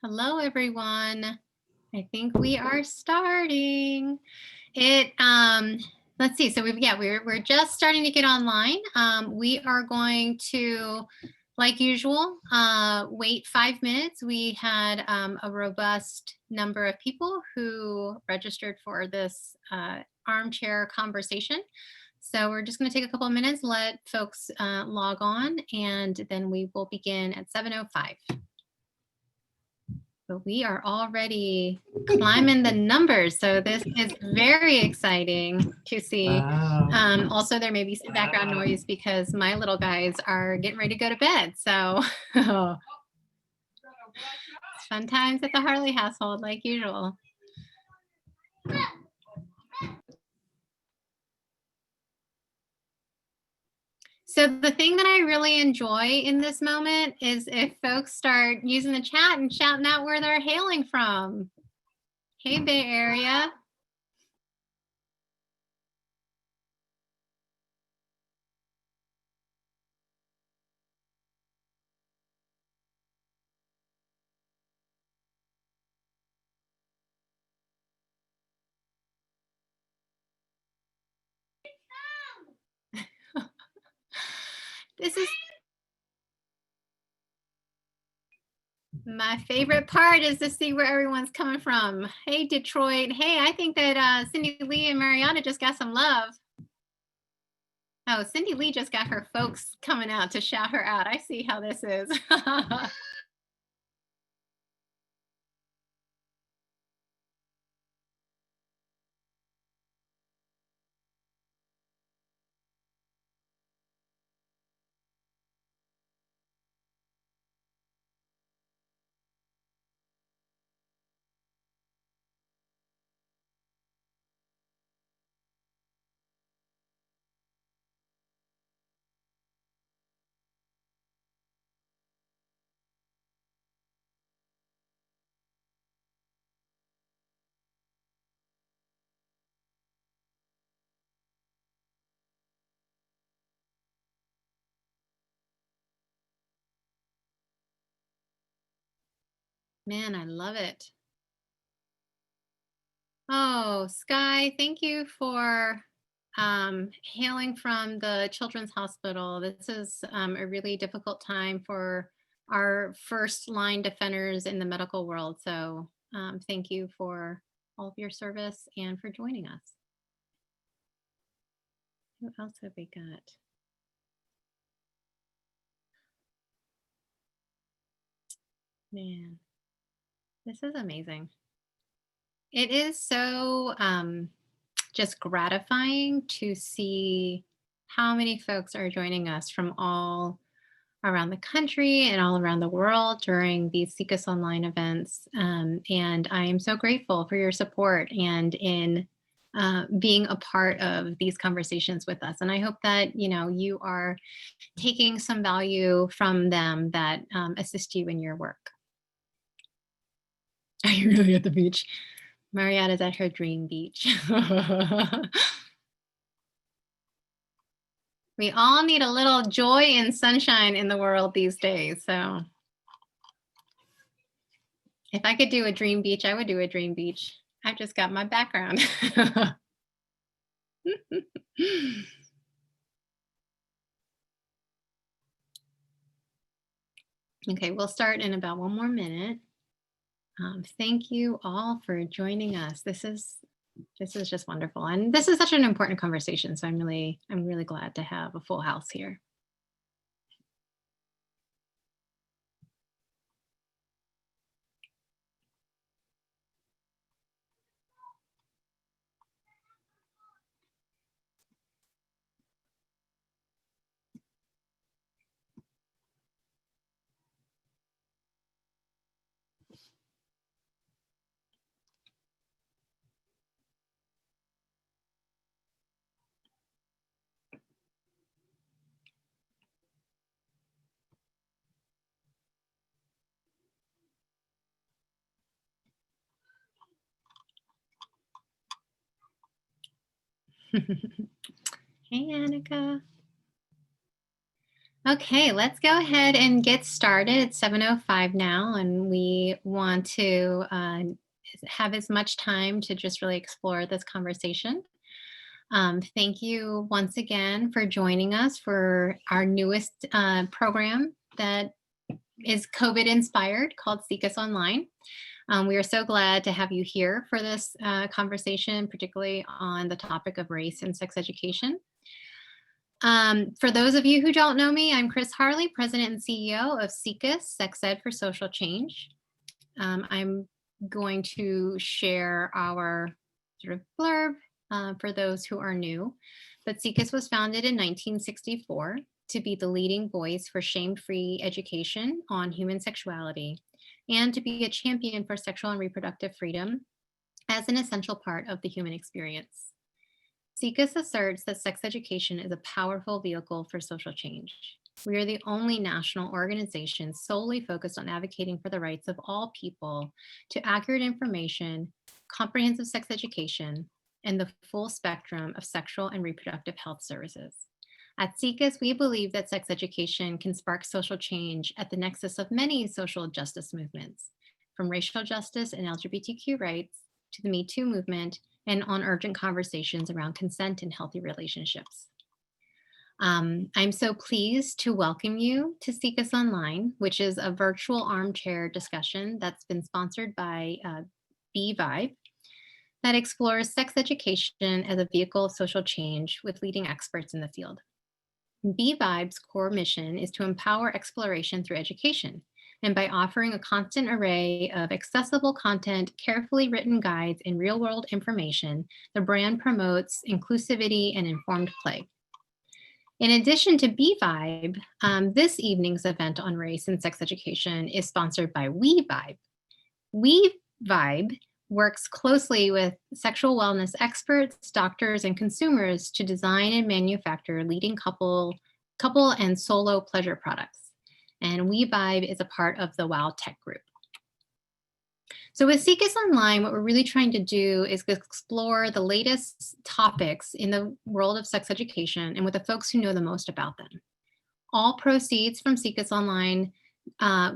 Hello, everyone. I think we are starting. Let's see. So we're just starting to get online. We are going to, like usual, wait 5 minutes. We had a robust number of people who registered for this armchair conversation. So we're just going to take a couple of minutes, let folks log on, and then we will begin at 7:05. But we are already climbing the numbers, so this is very exciting to see. Wow. Also, there may be some background noise because my little guys are getting ready to go to bed. So fun times at the Harley household, like usual. So the thing that I really enjoy in this moment is if folks start using the chat and shouting out where they're hailing from. Hey, Bay Area. This is my favorite part is to see where everyone's coming from. Hey, Detroit. Hey, I think that Cindy Lee and Mariana just got some love. Oh, Cindy Lee just got her folks coming out to shout her out. I see how this is. Man, I love it. Oh, Sky, thank you for hailing from the Children's Hospital. This is a really difficult time for our first line defenders in the medical world. So thank you for all of your service and for joining us. Who else have we got? Man, this is amazing. It is so just gratifying to see how many folks are joining us from all around the country and all around the world during these Seek Us Online events. And I am so grateful for your support and in being a part of these conversations with us. And I hope that, you are taking some value from them that assist you in your work. Are you really at the beach? Mariatta's at her dream beach. We all need a little joy and sunshine in the world these days. So if I could do a dream beach, I would do a dream beach. I've just got my background. Okay, we'll start in about 1 more minute. Thank you all for joining us. This is just wonderful, and this is such an important conversation. So I'm really glad to have a full house here. Hey, Annika. Okay, let's go ahead and get started. It's 7:05 now, and we want to have as much time to just really explore this conversation. Thank you once again for joining us for our newest program that is COVID inspired called Seek Us Online. We are so glad to have you here for this conversation, particularly on the topic of race and sex education. For those of you who don't know me, I'm Chris Harley, President and CEO of SECUS, Sex Ed for Social Change. I'm going to share our sort of blurb for those who are new. But SECUS was founded in 1964 to be the leading voice for shame-free education on human sexuality and to be a champion for sexual and reproductive freedom as an essential part of the human experience. SECUS asserts that sex education is a powerful vehicle for social change. We are the only national organization solely focused on advocating for the rights of all people to accurate information, comprehensive sex education, and the full spectrum of sexual and reproductive health services. At SECUS, we believe that sex education can spark social change at the nexus of many social justice movements, from racial justice and LGBTQ rights to the Me Too movement and on urgent conversations around consent and healthy relationships. I'm so pleased to welcome you to Seek Us Online, which is a virtual armchair discussion that's been sponsored by B-Vibe that explores sex education as a vehicle of social change with leading experts in the field. B-Vibe's core mission is to empower exploration through education, and by offering a constant array of accessible content, carefully written guides, and real-world information, the brand promotes inclusivity and informed play. In addition to B-Vibe, this evening's event on race and sex education is sponsored by We-Vibe. We-Vibe works closely with sexual wellness experts, doctors, and consumers to design and manufacture leading couple and solo pleasure products. And We-Vibe is a part of the WOW Tech Group. So with Seek Us Online, what we're really trying to do is explore the latest topics in the world of sex education and with the folks who know the most about them. All proceeds from Seek Us Online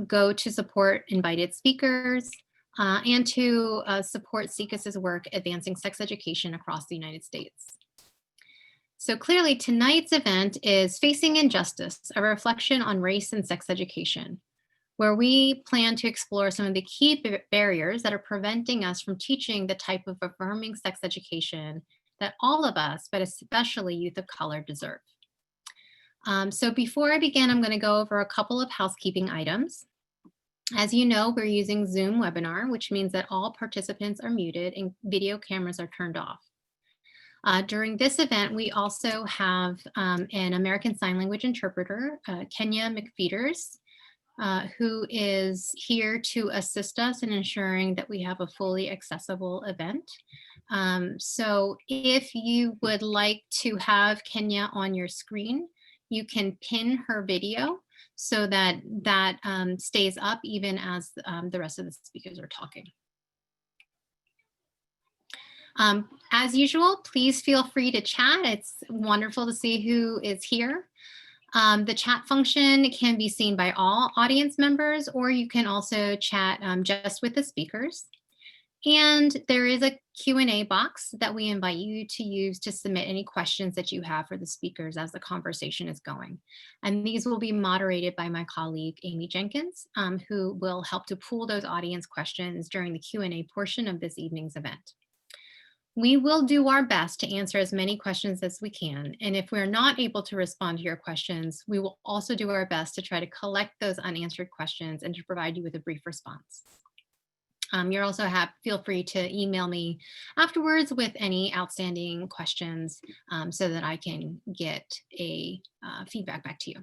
go to support invited speakers and to support SECUS's work advancing sex education across the United States. So clearly tonight's event is Facing Injustice, a reflection on race and sex education, where we plan to explore some of the key barriers that are preventing us from teaching the type of affirming sex education that all of us, but especially youth of color, deserve. So before I begin, I'm going to go over a couple of housekeeping items. As you know, we're using Zoom webinar, which means that all participants are muted and video cameras are turned off. During this event, we also have an American Sign Language interpreter, Kenya McPheeters, who is here to assist us in ensuring that we have a fully accessible event. So if you would like to have Kenya on your screen, you can pin her video so that stays up even as the rest of the speakers are talking. As usual, please feel free to chat. It's wonderful to see who is here. The chat function can be seen by all audience members, or you can also chat just with the speakers. And there is a Q&A box that we invite you to use to submit any questions that you have for the speakers as the conversation is going. And these will be moderated by my colleague, Amy Jenkins, who will help to pool those audience questions during the Q&A portion of this evening's event. We will do our best to answer as many questions as we can. And if we're not able to respond to your questions, we will also do our best to try to collect those unanswered questions and to provide you with a brief response. You're also feel free to email me afterwards with any outstanding questions so that I can get a feedback back to you.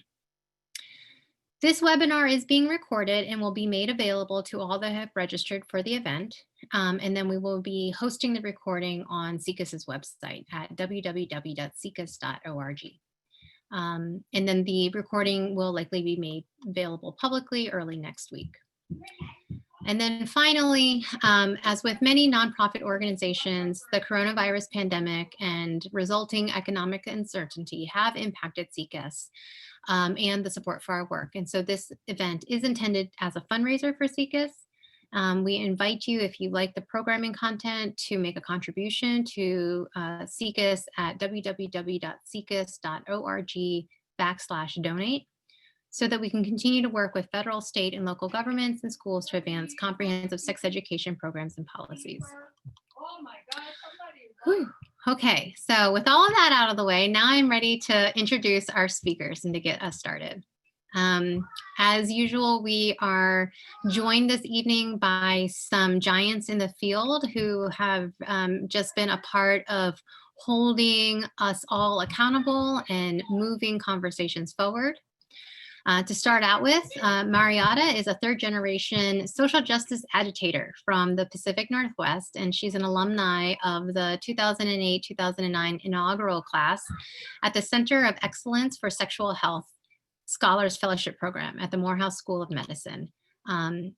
This webinar is being recorded and will be made available to all that have registered for the event. And then we will be hosting the recording on SECUS's website at www.secus.org. And then the recording will likely be made available publicly early next week. And then finally, as with many nonprofit organizations, the coronavirus pandemic and resulting economic uncertainty have impacted CCAS and the support for our work. And so this event is intended as a fundraiser for CCAS. We invite you, if you like the programming content, to make a contribution to CCAS at www.ccas.org/donate, so that we can continue to work with federal, state, and local governments and schools to advance comprehensive sex education programs and policies. Whew. Okay, so with all of that out of the way, now I'm ready to introduce our speakers and to get us started. As usual, we are joined this evening by some giants in the field who have just been a part of holding us all accountable and moving conversations forward. To start out with, Mariata is a third-generation social justice agitator from the Pacific Northwest, and she's an alumni of the 2008-2009 inaugural class at the Center of Excellence for Sexual Health Scholars Fellowship Program at the Morehouse School of Medicine, and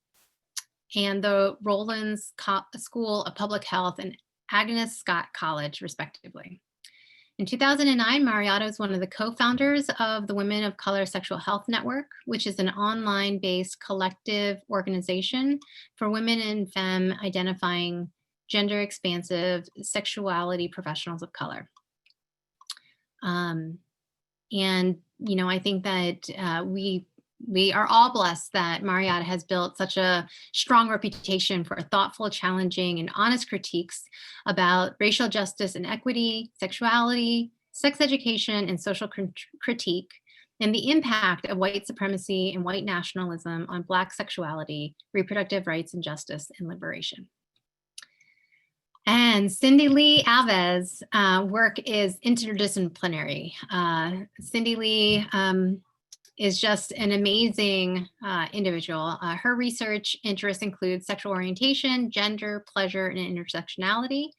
the Rollins School of Public Health and Agnes Scott College, respectively. In 2009, Mariata was one of the co-founders of the Women of Color Sexual Health Network, which is an online-based collective organization for women and femme identifying gender-expansive sexuality professionals of color. And, you know, I think that we are all blessed that Mariata has built such a strong reputation for thoughtful, challenging, and honest critiques about racial justice and equity, sexuality, sex education, and social critique, and the impact of white supremacy and white nationalism on Black sexuality, reproductive rights, and justice and liberation. And Cindy Lee Alves' work is interdisciplinary. Cindy Lee is just an amazing individual. Her research interests include sexual orientation, gender, pleasure, and intersectionality.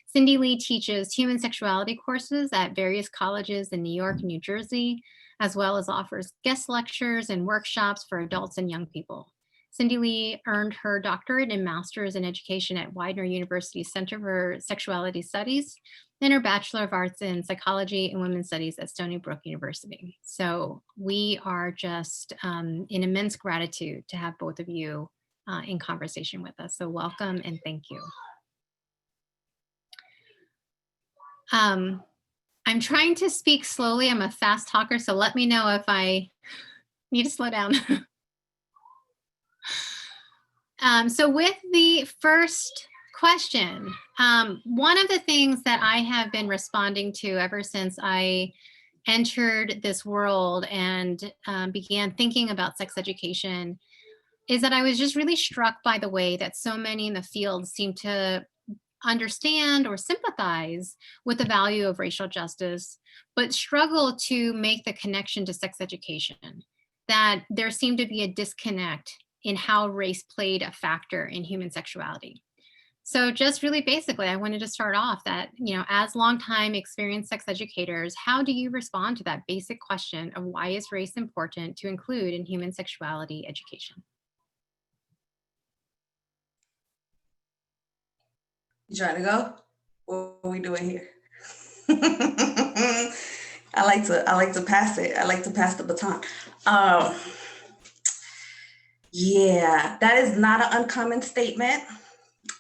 Cindy Lee teaches human sexuality courses at various colleges in New York and New Jersey, as well as offers guest lectures and workshops for adults and young people. Cindy Lee earned her doctorate and master's in education at Widener University Center for Sexuality Studies, and her Bachelor of Arts in Psychology and Women's Studies at Stony Brook University. So we are just in immense gratitude to have both of you in conversation with us. So welcome and thank you. I'm trying to speak slowly. I'm a fast talker, so let me know if I need to slow down. So with the first question, one of the things that I have been responding to ever since I entered this world and began thinking about sex education is that I was just really struck by the way that so many in the field seem to understand or sympathize with the value of racial justice, but struggle to make the connection to sex education, that there seemed to be a disconnect in how race played a factor in human sexuality. So just really basically, I wanted to start off that, you know, as longtime experienced sex educators, how do you respond to that basic question of why is race important to include in human sexuality education? You trying to go? What are we doing here? I like to pass it. I like to pass the baton. Yeah, that is not an uncommon statement.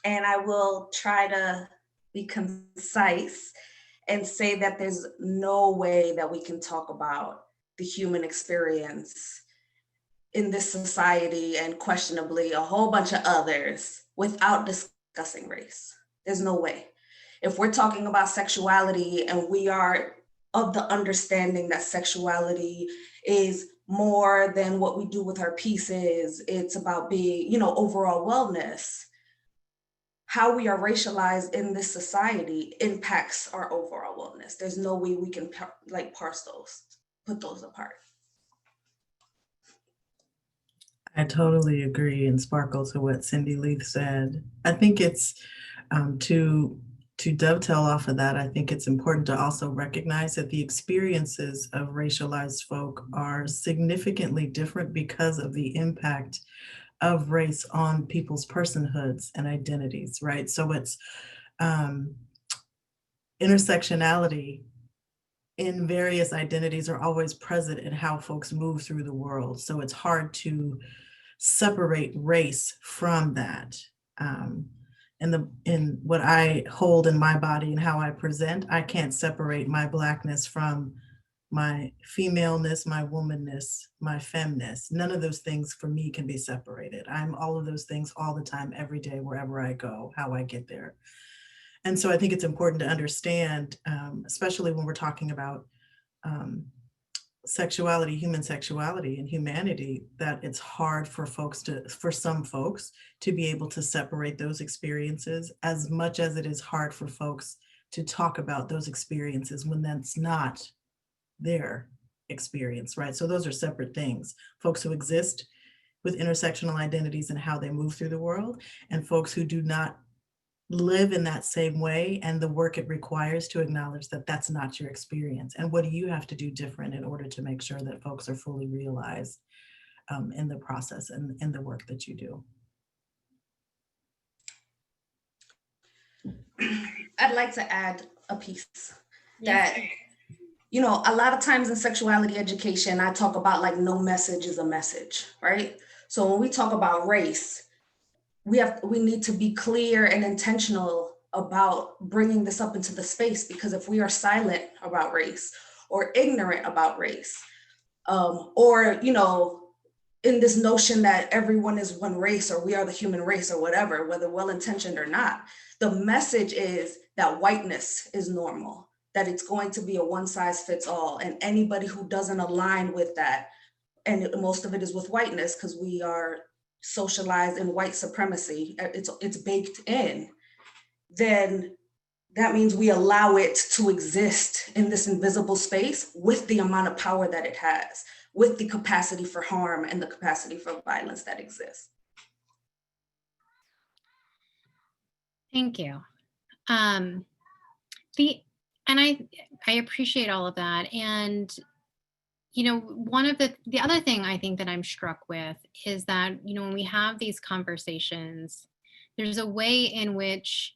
And I will try to be concise and say that there's no way that we can talk about the human experience in this society and questionably a whole bunch of others without discussing race. There's no way. If we're talking about sexuality and we are of the understanding that sexuality is more than what we do with our pieces, it's about being, you know, overall wellness. How we are racialized in this society impacts our overall wellness. There's no way we can parse those, put those apart. I totally agree and sparkle to what Cindy Lee said. I think it's to dovetail off of that, I think it's important to also recognize that the experiences of racialized folk are significantly different because of the impact of race on people's personhoods and identities, right? So it's um, intersectionality in various identities are always present in how folks move through the world. So it's hard to separate race from that. In what I hold in my body and how I present, I can't separate my Blackness from my femaleness, my womanness, my femness. None of those things for me can be separated. I'm all of those things all the time, every day, wherever I go, how I get there. And so I think it's important to understand, especially when we're talking about sexuality, human sexuality and humanity, that it's hard for some folks to be able to separate those experiences, as much as it is hard for folks to talk about those experiences when that's not their experience, right? So those are separate things. Folks who exist with intersectional identities and how they move through the world, and folks who do not live in that same way, and the work it requires to acknowledge that that's not your experience. And what do you have to do different in order to make sure that folks are fully realized in the process and in the work that you do? I'd like to add a piece Yes. that, you know, a lot of times in sexuality education, I talk about like no message is a message, right? So when we talk about race, we need to be clear and intentional about bringing this up into the space, because if we are silent about race or ignorant about race, or, you know, in this notion that everyone is one race or we are the human race or whatever, whether well-intentioned or not, the message is that whiteness is normal, that it's going to be a one size fits all. And anybody who doesn't align with that, and most of it is with whiteness because we are socialized in white supremacy, it's baked in, then that means we allow it to exist in this invisible space with the amount of power that it has, with the capacity for harm and the capacity for violence that exists. Thank you. And I appreciate all of that. And you know, one of the other thing I think that I'm struck with is that, you know, when we have these conversations, there's a way in which,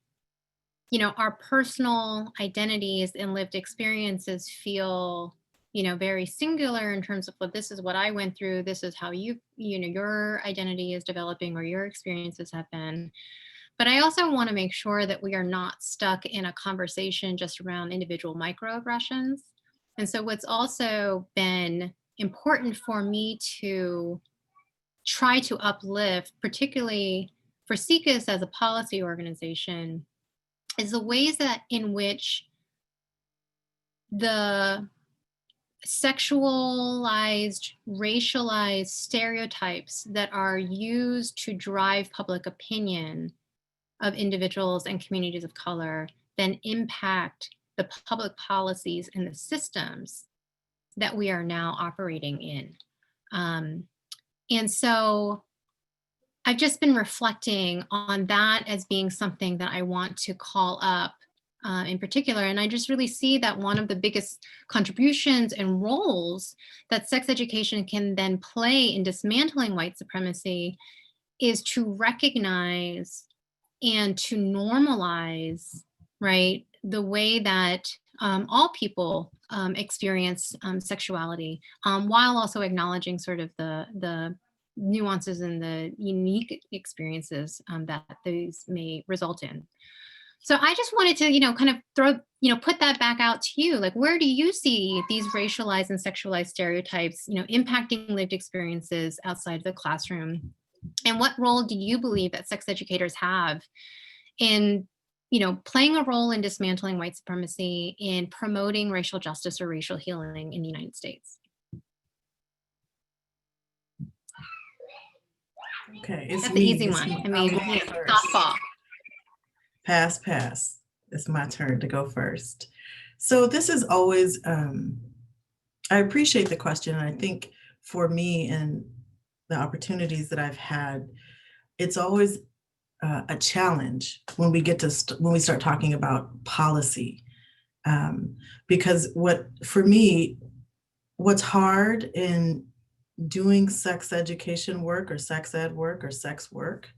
you know, our personal identities and lived experiences feel, you know, very singular in terms of, well, this is what I went through, this is how you know, your identity is developing or your experiences have been. But I also want to make sure that we are not stuck in a conversation just around individual microaggressions. And so what's also been important for me to try to uplift, particularly for SICUS as a policy organization, is the ways that in which the sexualized, racialized stereotypes that are used to drive public opinion of individuals and communities of color then impact the public policies and the systems that we are now operating in. And so I've just been reflecting on that as being something that I want to call up in particular. And I just really see that one of the biggest contributions and roles that sex education can then play in dismantling white supremacy is to recognize and to normalize, right, the way that all people experience sexuality, while also acknowledging sort of the nuances and the unique experiences that these may result in. So I just wanted to, you know, kind of put that back out to you. Like, where do you see these racialized and sexualized stereotypes, you know, impacting lived experiences outside the classroom? And what role do you believe that sex educators have in, you know, playing a role in dismantling white supremacy, in promoting racial justice or racial healing in the United States? Okay, it's That's me. the easy It's one. me. I mean, I'll go you know, first. softball. Pass. It's my turn to go first. So this is always, I appreciate the question. And I think for me and the opportunities that I've had, it's always a challenge when we get to when we start talking about policy, because for me, what's hard in doing sex education work or sex ed work or sex work.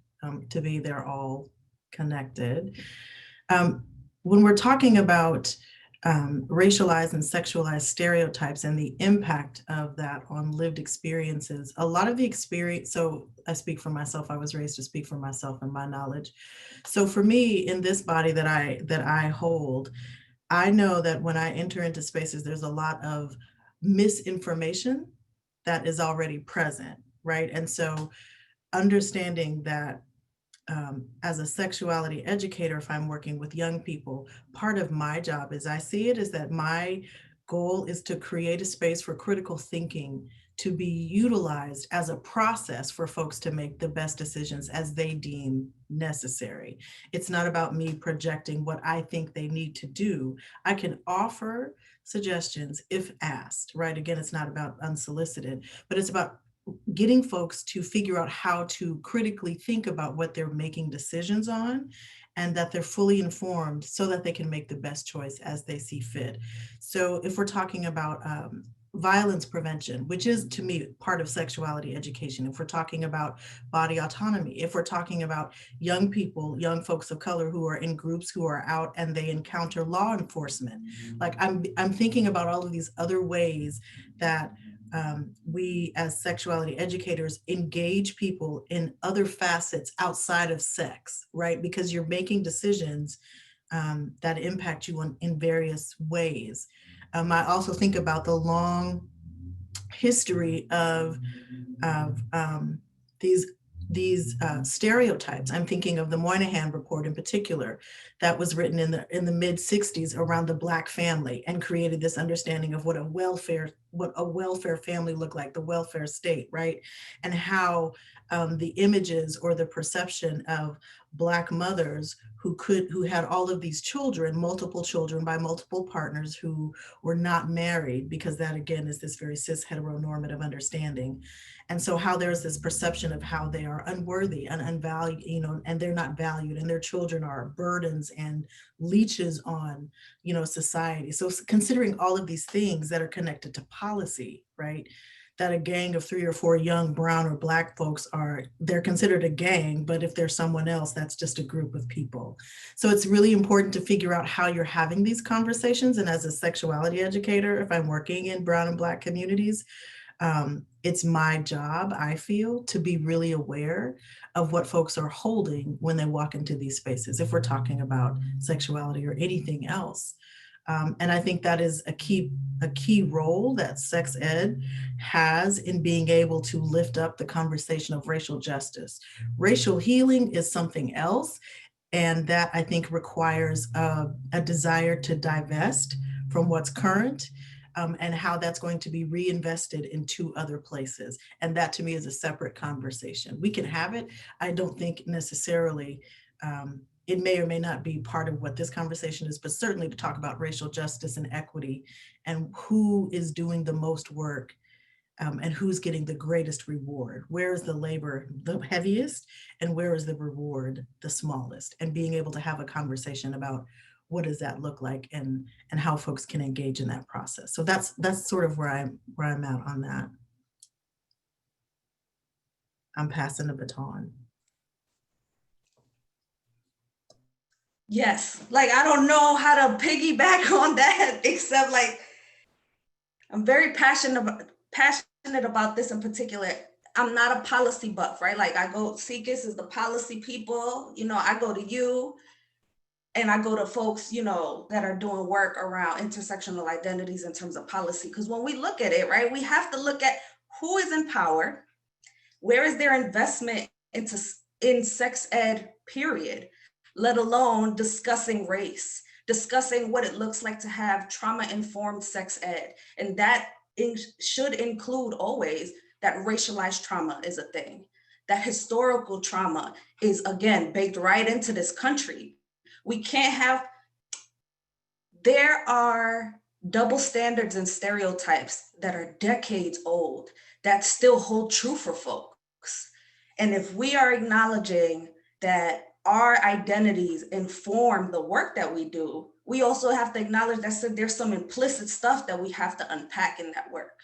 To me, they're all connected. Um, when we're talking about racialized and sexualized stereotypes and the impact of that on lived experiences, a lot of the experience, so I speak for myself, I was raised to speak for myself and my knowledge. So for me, in this body that I hold, I know that when I enter into spaces, there's a lot of misinformation that is already present, right? And so understanding that as a sexuality educator, if I'm working with young people, part of my job, as I see it, is that my goal is to create a space for critical thinking to be utilized as a process for folks to make the best decisions as they deem necessary. It's not about me projecting what I think they need to do. I can offer suggestions if asked, right? Again, it's not about unsolicited, but it's about getting folks to figure out how to critically think about what they're making decisions on, and that they're fully informed so that they can make the best choice as they see fit. So if we're talking about violence prevention, which is to me part of sexuality education, if we're talking about body autonomy, if we're talking about young people, young folks of color who are in groups who are out and they encounter law enforcement, like I'm thinking about all of these other ways that we as sexuality educators engage people in other facets outside of sex, right? Because you're making decisions that impact you in various ways. I also think about the long history of these stereotypes. I'm thinking of the Moynihan Report in particular, that was written in the mid '60s around the Black family and created this understanding of what a welfare family looked like, the welfare state, right? And how the images or the perception of Black mothers who had all of these children, multiple children by multiple partners who were not married, because that again is this very cis heteronormative understanding. And so how there's this perception of how they are unworthy and unvalued, and they're not valued, and their children are burdens and leeches on, society. So considering all of these things that are connected to policy, right? That a gang of 3 or 4 young brown or Black folks they're considered a gang, but if there's someone else, that's just a group of people. So it's really important to figure out how you're having these conversations. And as a sexuality educator, if I'm working in brown and Black communities, it's my job, I feel, to be really aware of what folks are holding when they walk into these spaces, if we're talking about sexuality or anything else. And I think that is a key role that sex ed has in being able to lift up the conversation of racial justice. Racial healing is something else, and that I think requires a desire to divest from what's current, and how that's going to be reinvested into other places. And that to me is a separate conversation. We can have it. I don't think necessarily it may or may not be part of what this conversation is, but certainly to talk about racial justice and equity and who is doing the most work, and who's getting the greatest reward. Where is the labor the heaviest, and where is the reward the smallest? And being able to have a conversation about what does that look like, and how folks can engage in that process. So that's sort of where I'm at on that. I'm passing the baton. Yes, like I don't know how to piggyback on that, except like I'm very passionate about this in particular. I'm not a policy buff, right? Like SECUS is the policy people, I go to you and I go to folks, that are doing work around intersectional identities in terms of policy. Because when we look at it, right, we have to look at who is in power, where is their investment in sex ed, period, let alone discussing race, discussing what it looks like to have trauma-informed sex ed. And that should include always that racialized trauma is a thing. That historical trauma is, again, baked right into this country. We can't have, there are double standards and stereotypes that are decades old that still hold true for folks. And if we are acknowledging that our identities inform the work that we do, we also have to acknowledge that there's some implicit stuff that we have to unpack in that work,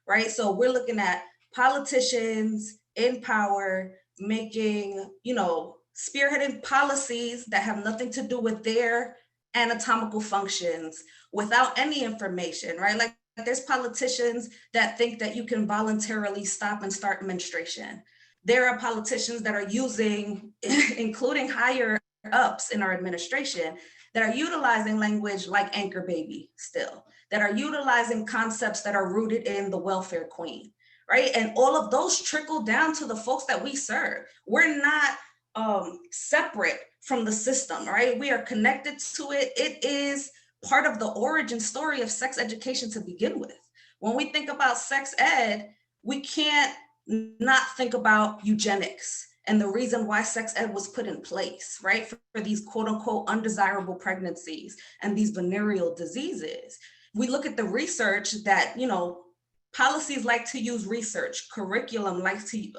right? So we're looking at politicians in power making, spearheading policies that have nothing to do with their anatomical functions without any information, right? Like there's politicians that think that you can voluntarily stop and start menstruation. There are politicians that are using, including higher ups in our administration, that are utilizing language like anchor baby still, that are utilizing concepts that are rooted in the welfare queen, right? And all of those trickle down to the folks that we serve. We're not separate from the system, right? We are connected to it. It is part of the origin story of sex education to begin with. When we think about sex ed, we can't not think about eugenics and the reason why sex ed was put in place, right? For these quote unquote undesirable pregnancies and these venereal diseases. We look at the research that, policies like to use research, curriculum likes to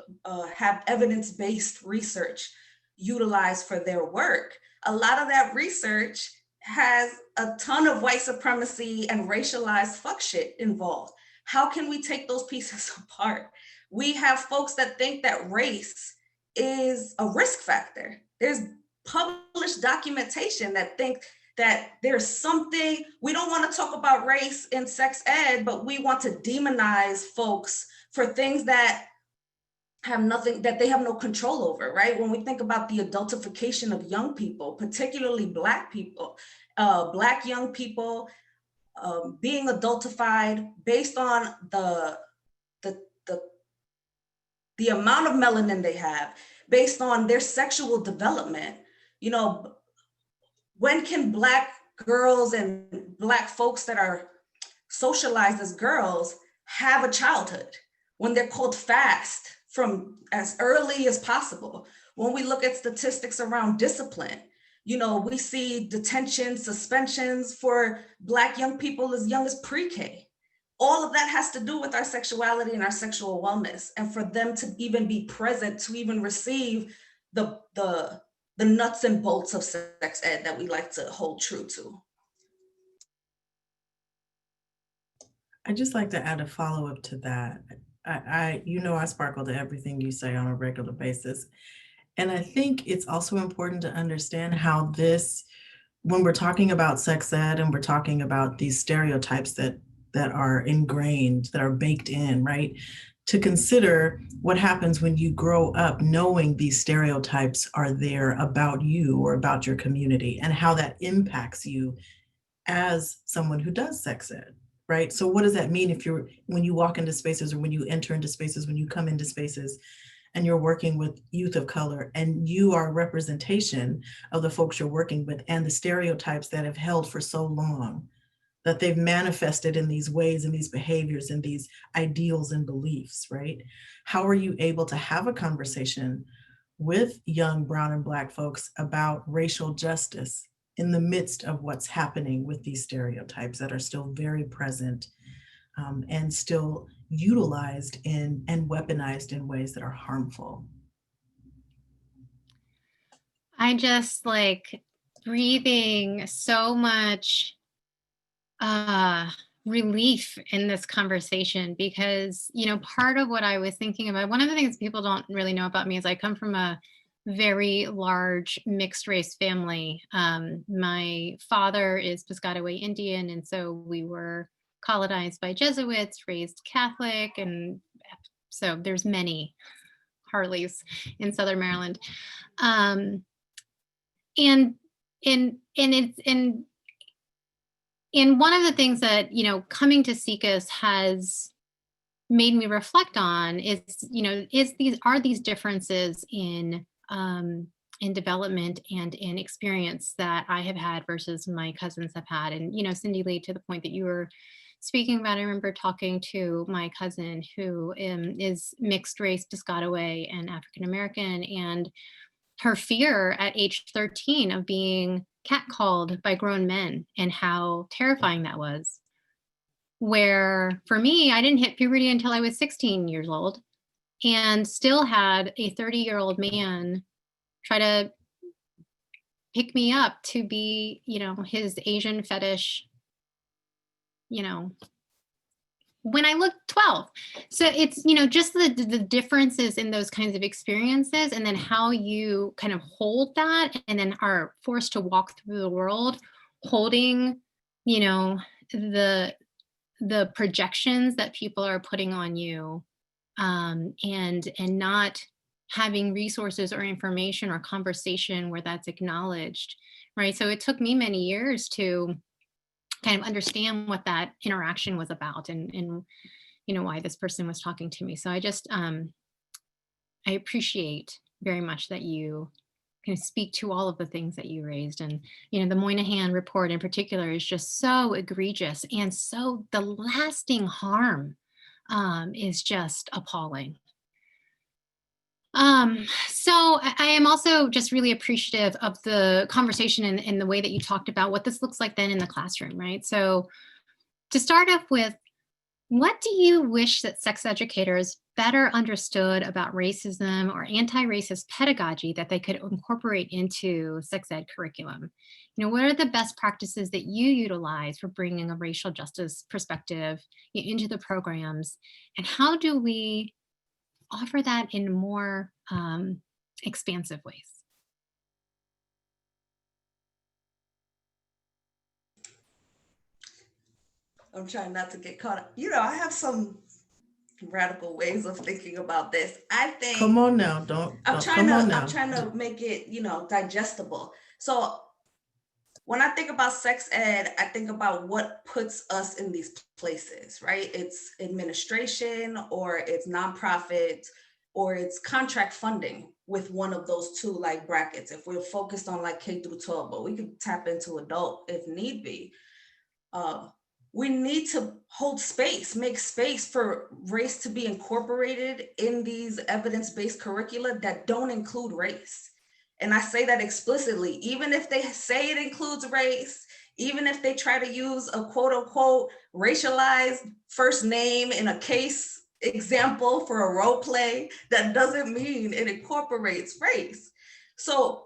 have evidence-based research utilized for their work. A lot of that research has a ton of white supremacy and racialized fuck shit involved. How can we take those pieces apart? We have folks that think that race is a risk factor. There's published documentation that think that there's something, we don't want to talk about race in sex ed, but we want to demonize folks for things that have nothing, that they have no control over, right? When we think about the adultification of young people, particularly Black people, Black young people being adultified based on the amount of melanin they have, based on their sexual development. When can Black girls and Black folks that are socialized as girls have a childhood? When they're called fast from as early as possible. When we look at statistics around discipline, we see detention, suspensions for Black young people as young as pre-K. All of that has to do with our sexuality and our sexual wellness. And for them to even be present, to even receive the nuts and bolts of sex ed that we like to hold true to. I'd just like to add a follow-up to that. I sparkle to everything you say on a regular basis. And I think it's also important to understand how this, when we're talking about sex ed and we're talking about these stereotypes that are ingrained, that are baked in, right? To consider what happens when you grow up knowing these stereotypes are there about you or about your community, and how that impacts you as someone who does sex ed, right? So what does that mean when you walk into spaces, or when you enter into spaces, when you come into spaces and you're working with youth of color, and you are a representation of the folks you're working with and the stereotypes that have held for so long, that they've manifested in these ways and these behaviors and these ideals and beliefs, right? How are you able to have a conversation with young Brown and Black folks about racial justice in the midst of what's happening with these stereotypes that are still very present, and still utilized and weaponized in ways that are harmful? I just like breathing so much relief in this conversation, because part of what I was thinking about, one of the things people don't really know about me is I come from a very large mixed race family. My father is Piscataway Indian, and so we were colonized by Jesuits, raised Catholic, and so there's many Harleys in Southern Maryland. And one of the things that coming to SICUS has made me reflect on is are these differences in development and in experience that I have had versus my cousins have had. And Cindy Lee, to the point that you were speaking about, I remember talking to my cousin who is mixed race Piscataway and African American, and her fear at age 13 of being catcalled by grown men and how terrifying that was. Where for me, I didn't hit puberty until I was 16 years old, and still had a 30-year-old man try to pick me up to be, his Asian fetish, when I looked 12. So it's, just the differences in those kinds of experiences, and then how you kind of hold that and then are forced to walk through the world holding, the projections that people are putting on you, and not having resources or information or conversation where that's acknowledged, right? So it took me many years to kind of understand what that interaction was about, and why this person was talking to me. So I appreciate very much that you kind of speak to all of the things that you raised. And the Moynihan report in particular is just so egregious, and so the lasting harm is just appalling. So I am also just really appreciative of the conversation and the way that you talked about what this looks like then in the classroom, right? So to start off with, what do you wish that sex educators better understood about racism or anti-racist pedagogy that they could incorporate into sex ed curriculum? What are the best practices that you utilize for bringing a racial justice perspective into the programs? And how do we offer that in more expansive ways? I'm trying not to get caught up. I have some radical ways of thinking about this. I think Come on now, I'm trying to make it, digestible. So when I think about sex ed, I think about what puts us in these places, right? It's administration, or it's nonprofit, or it's contract funding with one of those two like brackets. If we're focused on like K through 12, but we can tap into adult if need be. We need to hold space, make space for race to be incorporated in these evidence-based curricula that don't include race. And I say that explicitly, even if they say it includes race, even if they try to use a quote unquote racialized first name in a case example for a role play, that doesn't mean it incorporates race. So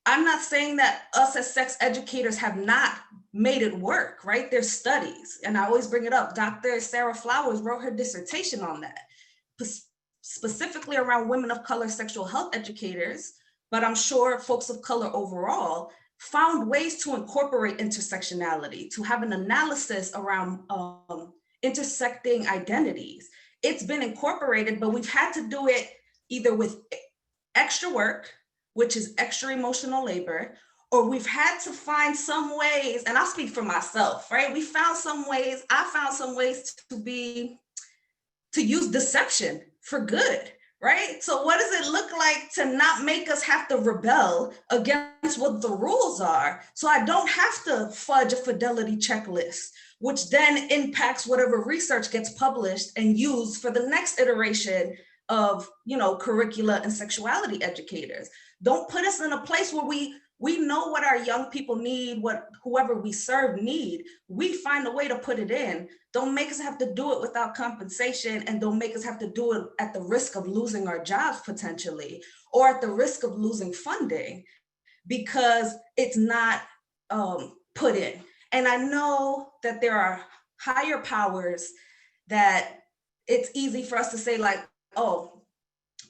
I'm not saying that us as sex educators have not made it work, right? There's studies, and I always bring it up. Dr. Sarah Flowers wrote her dissertation on that, specifically around women of color sexual health educators, but I'm sure folks of color overall found ways to incorporate intersectionality, to have an analysis around intersecting identities. It's been incorporated, but we've had to do it either with extra work, which is extra emotional labor, or we've had to find some ways, and I'll speak for myself, right? I found some ways to use deception for good, right? So what does it look like to not make us have to rebel against what the rules are? So I don't have to fudge a fidelity checklist, which then impacts whatever research gets published and used for the next iteration of, curricula and sexuality educators. Don't put us in a place where we know what our young people need, what whoever we serve need. We find a way to put it in. Don't make us have to do it without compensation, and don't make us have to do it at the risk of losing our jobs potentially, or at the risk of losing funding because it's not put in. And I know that there are higher powers that it's easy for us to say like, oh,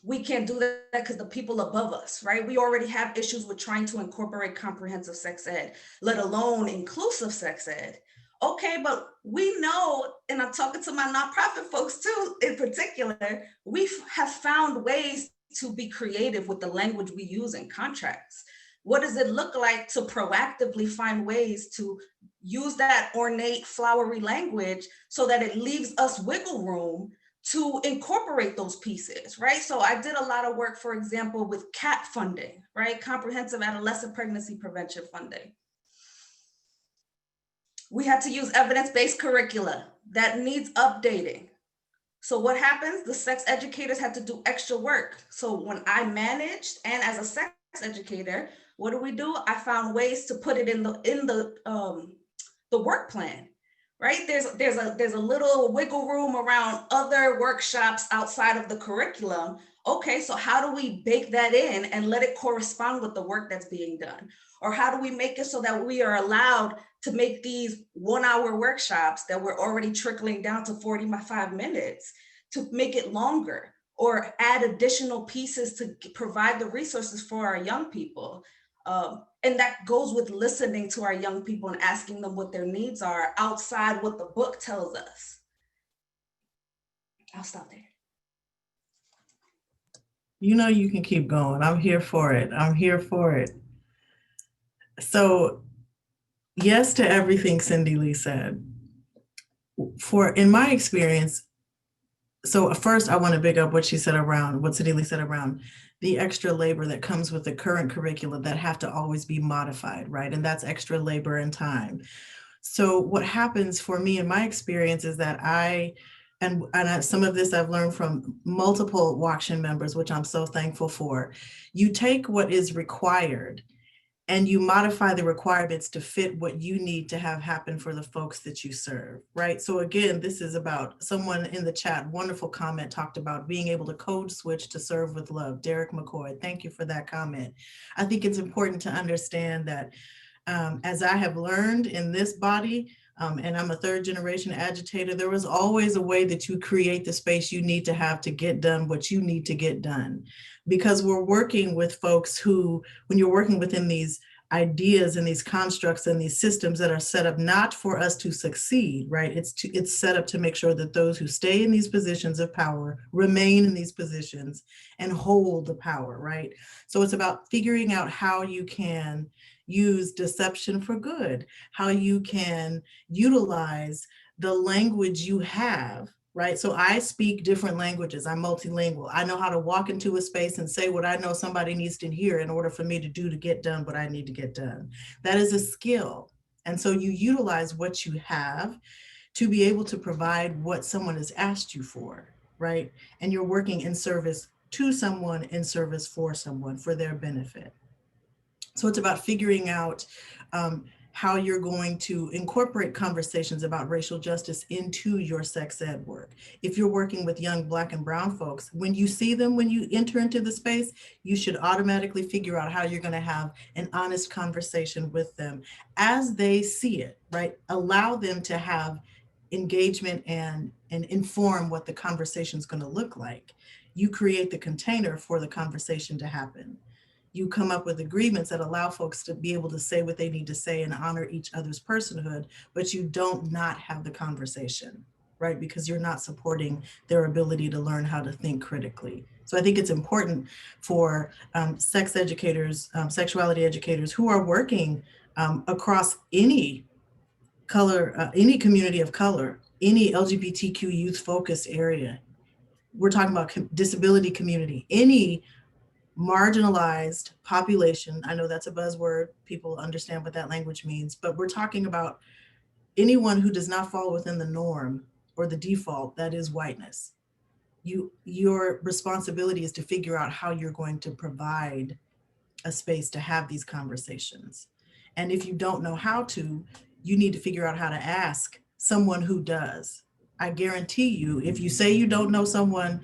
we can't do that because the people above us, right? We already have issues with trying to incorporate comprehensive sex ed, let alone inclusive sex ed. Okay, but we know, and I'm talking to my nonprofit folks too, in particular, we have found ways to be creative with the language we use in contracts. What does it look like to proactively find ways to use that ornate, flowery language so that it leaves us wiggle room to incorporate those pieces, right? So I did a lot of work, for example, with CAP funding, right? Comprehensive Adolescent Pregnancy Prevention funding. We had to use evidence-based curricula that needs updating. So what happens? The sex educators had to do extra work. So when I managed, and as a sex educator, what do? I found ways to put it in the work plan. Right? There's a little wiggle room around other workshops outside of the curriculum. Okay, so how do we bake that in and let it correspond with the work that's being done? Or how do we make it so that we are allowed to make these 1-hour workshops that were already trickling down to 45 minutes, to make it longer, or add additional pieces to provide the resources for our young people. And that goes with listening to our young people and asking them what their needs are outside what the book tells us. I'll stop there. You know, you can keep going. I'm here for it. I'm here for it. So, yes to everything Cindy Lee said. In my experience, so first I want to big up what Cindy Lee said around the extra labor that comes with the current curricula that have to always be modified, right? And that's extra labor and time. So what happens for me in my experience is that some of this I've learned from multiple Wakshan members, which I'm so thankful for. You take what is required and you modify the requirements to fit what you need to have happen for the folks that you serve, right? So again, this is about someone in the chat, wonderful comment, talked about being able to code switch to serve with love. Derek McCoy, thank you for that comment. I think it's important to understand that as I have learned in this body, and I'm a third generation agitator, there was always a way that you create the space you need to have to get done what you need to get done. Because we're working with folks who, when you're working within these ideas and these constructs and these systems that are set up not for us to succeed, right? It's set up to make sure that those who stay in these positions of power remain in these positions and hold the power, right? So it's about figuring out how you can use deception for good, how you can utilize the language you have, right? So I speak different languages. I'm multilingual. I know how to walk into a space and say what I know somebody needs to hear in order for me to get done what I need to get done. That is a skill. And so you utilize what you have to be able to provide what someone has asked you for, right? And you're working in service to someone, in service for someone, for their benefit. So it's about figuring out how you're going to incorporate conversations about racial justice into your sex ed work. If you're working with young Black and Brown folks, when you see them, when you enter into the space, you should automatically figure out how you're going to have an honest conversation with them as they see it, right? Allow them to have engagement and inform what the conversation is going to look like. You create the container for the conversation to happen. You come up with agreements that allow folks to be able to say what they need to say and honor each other's personhood, but you don't not have the conversation, right? Because you're not supporting their ability to learn how to think critically. So I think it's important for sex educators, sexuality educators who are working across any color, any community of color, any LGBTQ youth focused area. We're talking about disability community, any marginalized population. I know that's a buzzword. People understand what that language means, but we're talking about anyone who does not fall within the norm or the default, that is whiteness. Your responsibility is to figure out how you're going to provide a space to have these conversations. And if you don't know how to, you need to figure out how to ask someone who does. I guarantee you, if you say you don't know someone,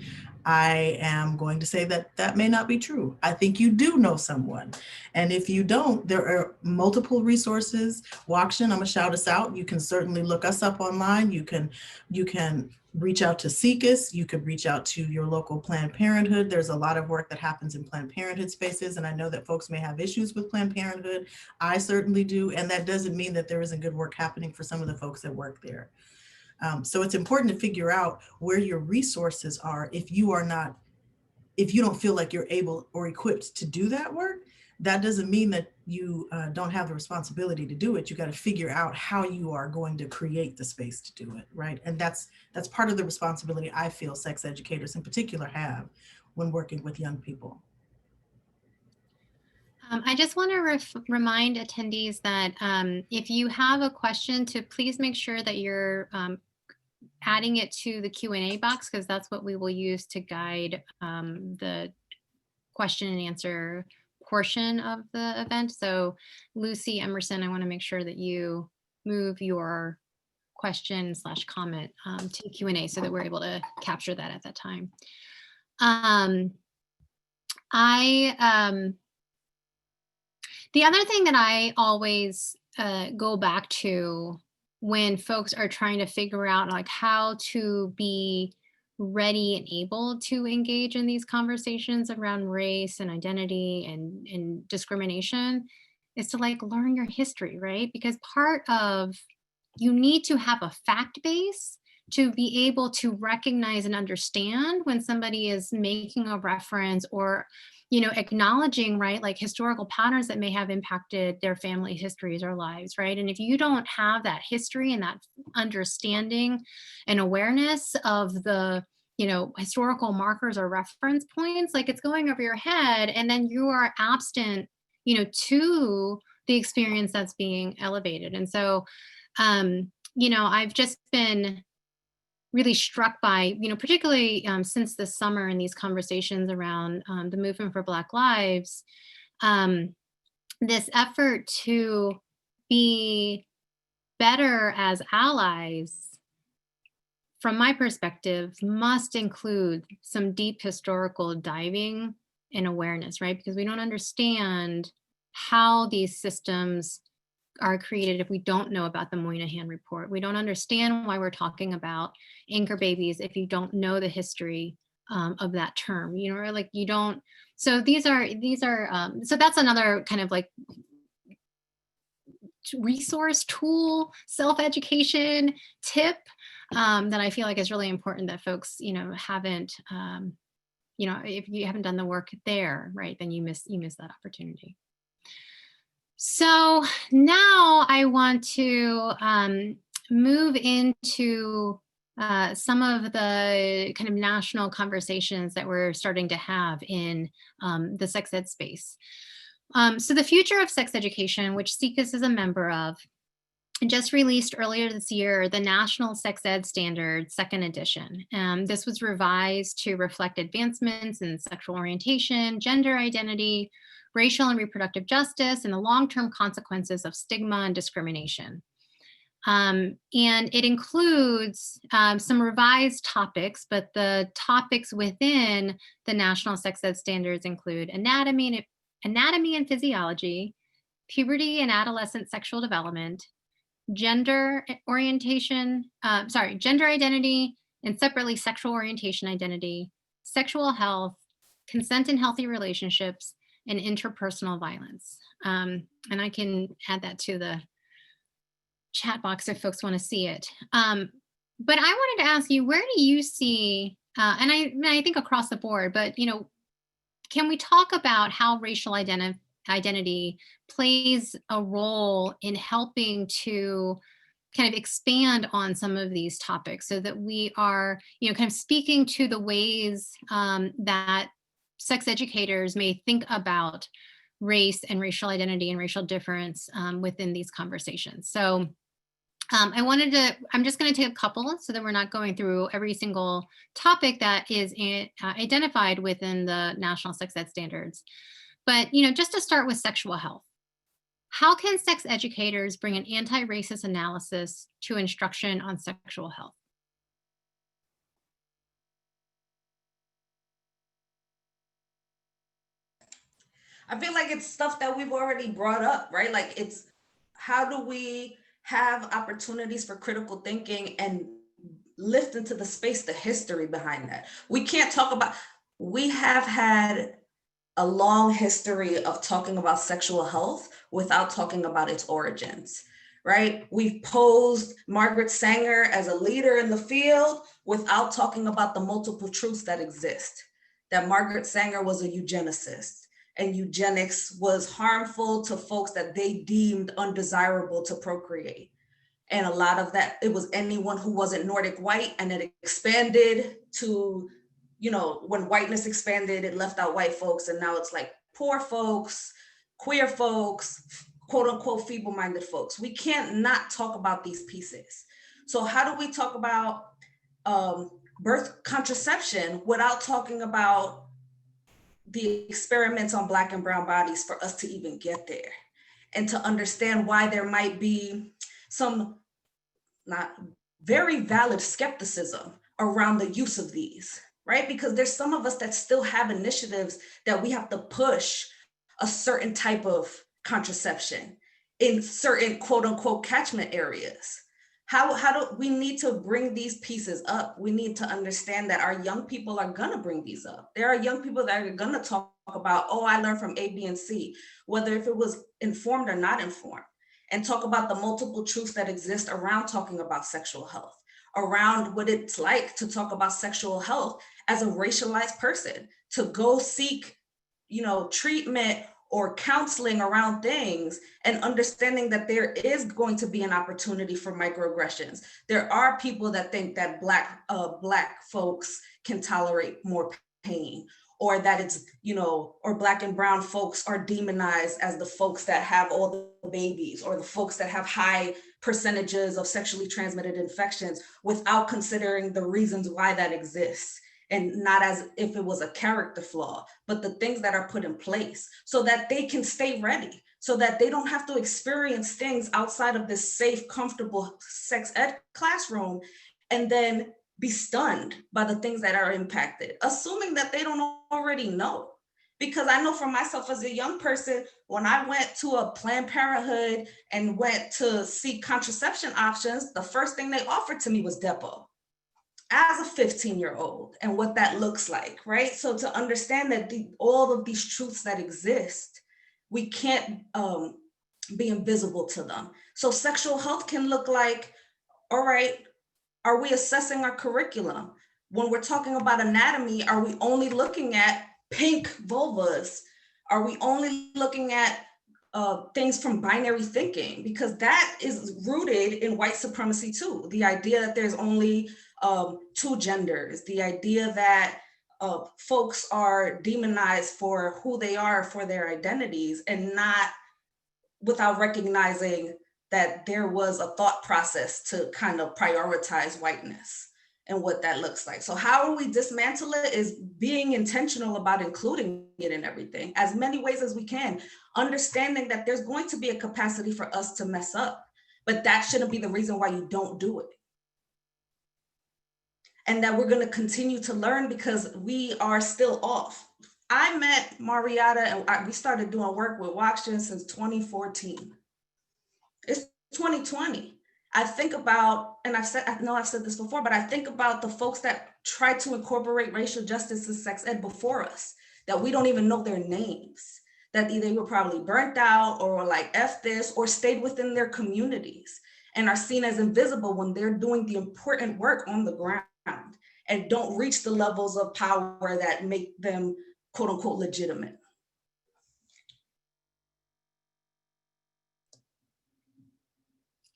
I am going to say that that may not be true. I think you do know someone. And if you don't, there are multiple resources. Wakshan, I'm gonna shout us out. You can certainly look us up online. You can reach out to SECUS. You could reach out to your local Planned Parenthood. There's a lot of work that happens in Planned Parenthood spaces. And I know that folks may have issues with Planned Parenthood. I certainly do. And that doesn't mean that there isn't good work happening for some of the folks that work there. So it's important to figure out where your resources are if you don't feel like you're able or equipped to do that work. That doesn't mean that you don't have the responsibility to do it. You got to figure out how you are going to create the space to do it, right? And that's part of the responsibility I feel sex educators in particular have when working with young people. I just want to remind attendees that if you have a question, to please make sure that you're adding it to the Q&A box, because that's what we will use to guide the question and answer portion of the event. So Lucy Emerson, I want to make sure that you move your question / comment to Q&A so that we're able to capture that at that time. The other thing that I always go back to when folks are trying to figure out like how to be ready and able to engage in these conversations around race and identity and discrimination is to like learn your history, right? Because part of you need to have a fact base to be able to recognize and understand when somebody is making a reference or acknowledging, right, like historical patterns that may have impacted their family histories or lives, right? And if you don't have that history and that understanding and awareness of the historical markers or reference points, like it's going over your head and then you are absent to the experience that's being elevated. And so I've just been really struck by, particularly since this summer and these conversations around the movement for Black Lives, um, this effort to be better as allies, from my perspective, must include some deep historical diving and awareness, right? Because we don't understand how these systems are created if we don't know about the Moynihan report. We don't understand why we're talking about anchor babies if you don't know the history of that term, or like you don't. So so that's another kind of like resource tool, self-education tip that I feel like is really important that folks, haven't, if you haven't done the work there, right, then you miss that opportunity. So now I want to move into some of the kind of national conversations that we're starting to have in the sex ed space. So the Future of Sex Education, which SECUS is a member of, just released earlier this year the National Sex Ed Standards, second edition. This was revised to reflect advancements in sexual orientation, gender identity, racial and reproductive justice, and the long-term consequences of stigma and discrimination. And it includes some revised topics, but the topics within the National Sex Ed Standards include anatomy and physiology, puberty and adolescent sexual development, gender identity, and separately sexual orientation identity, sexual health, consent in healthy relationships, and interpersonal violence. And I can add that to the chat box if folks want to see it. But I wanted to ask you, where do you see, and I think across the board, but can we talk about how racial identity plays a role in helping to kind of expand on some of these topics so that we are, kind of speaking to the ways that sex educators may think about race and racial identity and racial difference within these conversations. So I'm just going to take a couple so that we're not going through every single topic that is identified within the National Sex Ed Standards. But, just to start with sexual health, how can sex educators bring an anti-racist analysis to instruction on sexual health? I feel like it's stuff that we've already brought up, right? Like it's how do we have opportunities for critical thinking and lift into the space the history behind that? We have had a long history of talking about sexual health without talking about its origins, right? We've posed Margaret Sanger as a leader in the field without talking about the multiple truths that exist, that Margaret Sanger was a eugenicist and eugenics was harmful to folks that they deemed undesirable to procreate. And a lot of that, it was anyone who wasn't Nordic white, and it expanded to, when whiteness expanded, it left out white folks, and now it's like poor folks, queer folks, quote unquote, feeble-minded folks. We can't not talk about these pieces. So how do we talk about birth contraception without talking about the experiments on Black and brown bodies for us to even get there, and to understand why there might be some not very valid skepticism around the use of these, right? Because there's some of us that still have initiatives that we have to push a certain type of contraception. in certain quote unquote catchment areas. How do we need to bring these pieces up? We need to understand that our young people are gonna bring these up. There are young people that are gonna talk about, oh, I learned from A, B, and C, whether if it was informed or not informed, and talk about the multiple truths that exist around talking about sexual health, around what it's like to talk about sexual health as a racialized person, to go seek, treatment or counseling around things, and understanding that there is going to be an opportunity for microaggressions. There are people that think that black folks can tolerate more pain, or that it's, or Black and brown folks are demonized as the folks that have all the babies, or the folks that have high percentages of sexually transmitted infections, without considering the reasons why that exists, and not as if it was a character flaw, but the things that are put in place so that they can stay ready, so that they don't have to experience things outside of this safe, comfortable sex ed classroom and then be stunned by the things that are impacted, assuming that they don't already know. Because I know for myself as a young person, when I went to a Planned Parenthood and went to seek contraception options, the first thing they offered to me was Depo as a 15-year-old, and what that looks like, right? So to understand that all of these truths that exist, we can't be invisible to them. So sexual health can look like, all right, are we assessing our curriculum? When we're talking about anatomy, are we only looking at pink vulvas? Are we only looking at things from binary thinking? Because that is rooted in white supremacy too. The idea that there's only two genders, the idea that folks are demonized for who they are, for their identities, and not without recognizing that there was a thought process to kind of prioritize whiteness and what that looks like. So how we dismantle it is being intentional about including it in everything, as many ways as we can, understanding that there's going to be a capacity for us to mess up, but that shouldn't be the reason why you don't do it. And that we're going to continue to learn because we are still off. I met Marietta and we started doing work with Watchton since 2014. It's 2020. I think about, and I know I've said this before, but I think about the folks that tried to incorporate racial justice in sex ed before us, that we don't even know their names, that they were probably burnt out or like F this, or stayed within their communities and are seen as invisible when they're doing the important work on the ground and don't reach the levels of power that make them quote unquote legitimate.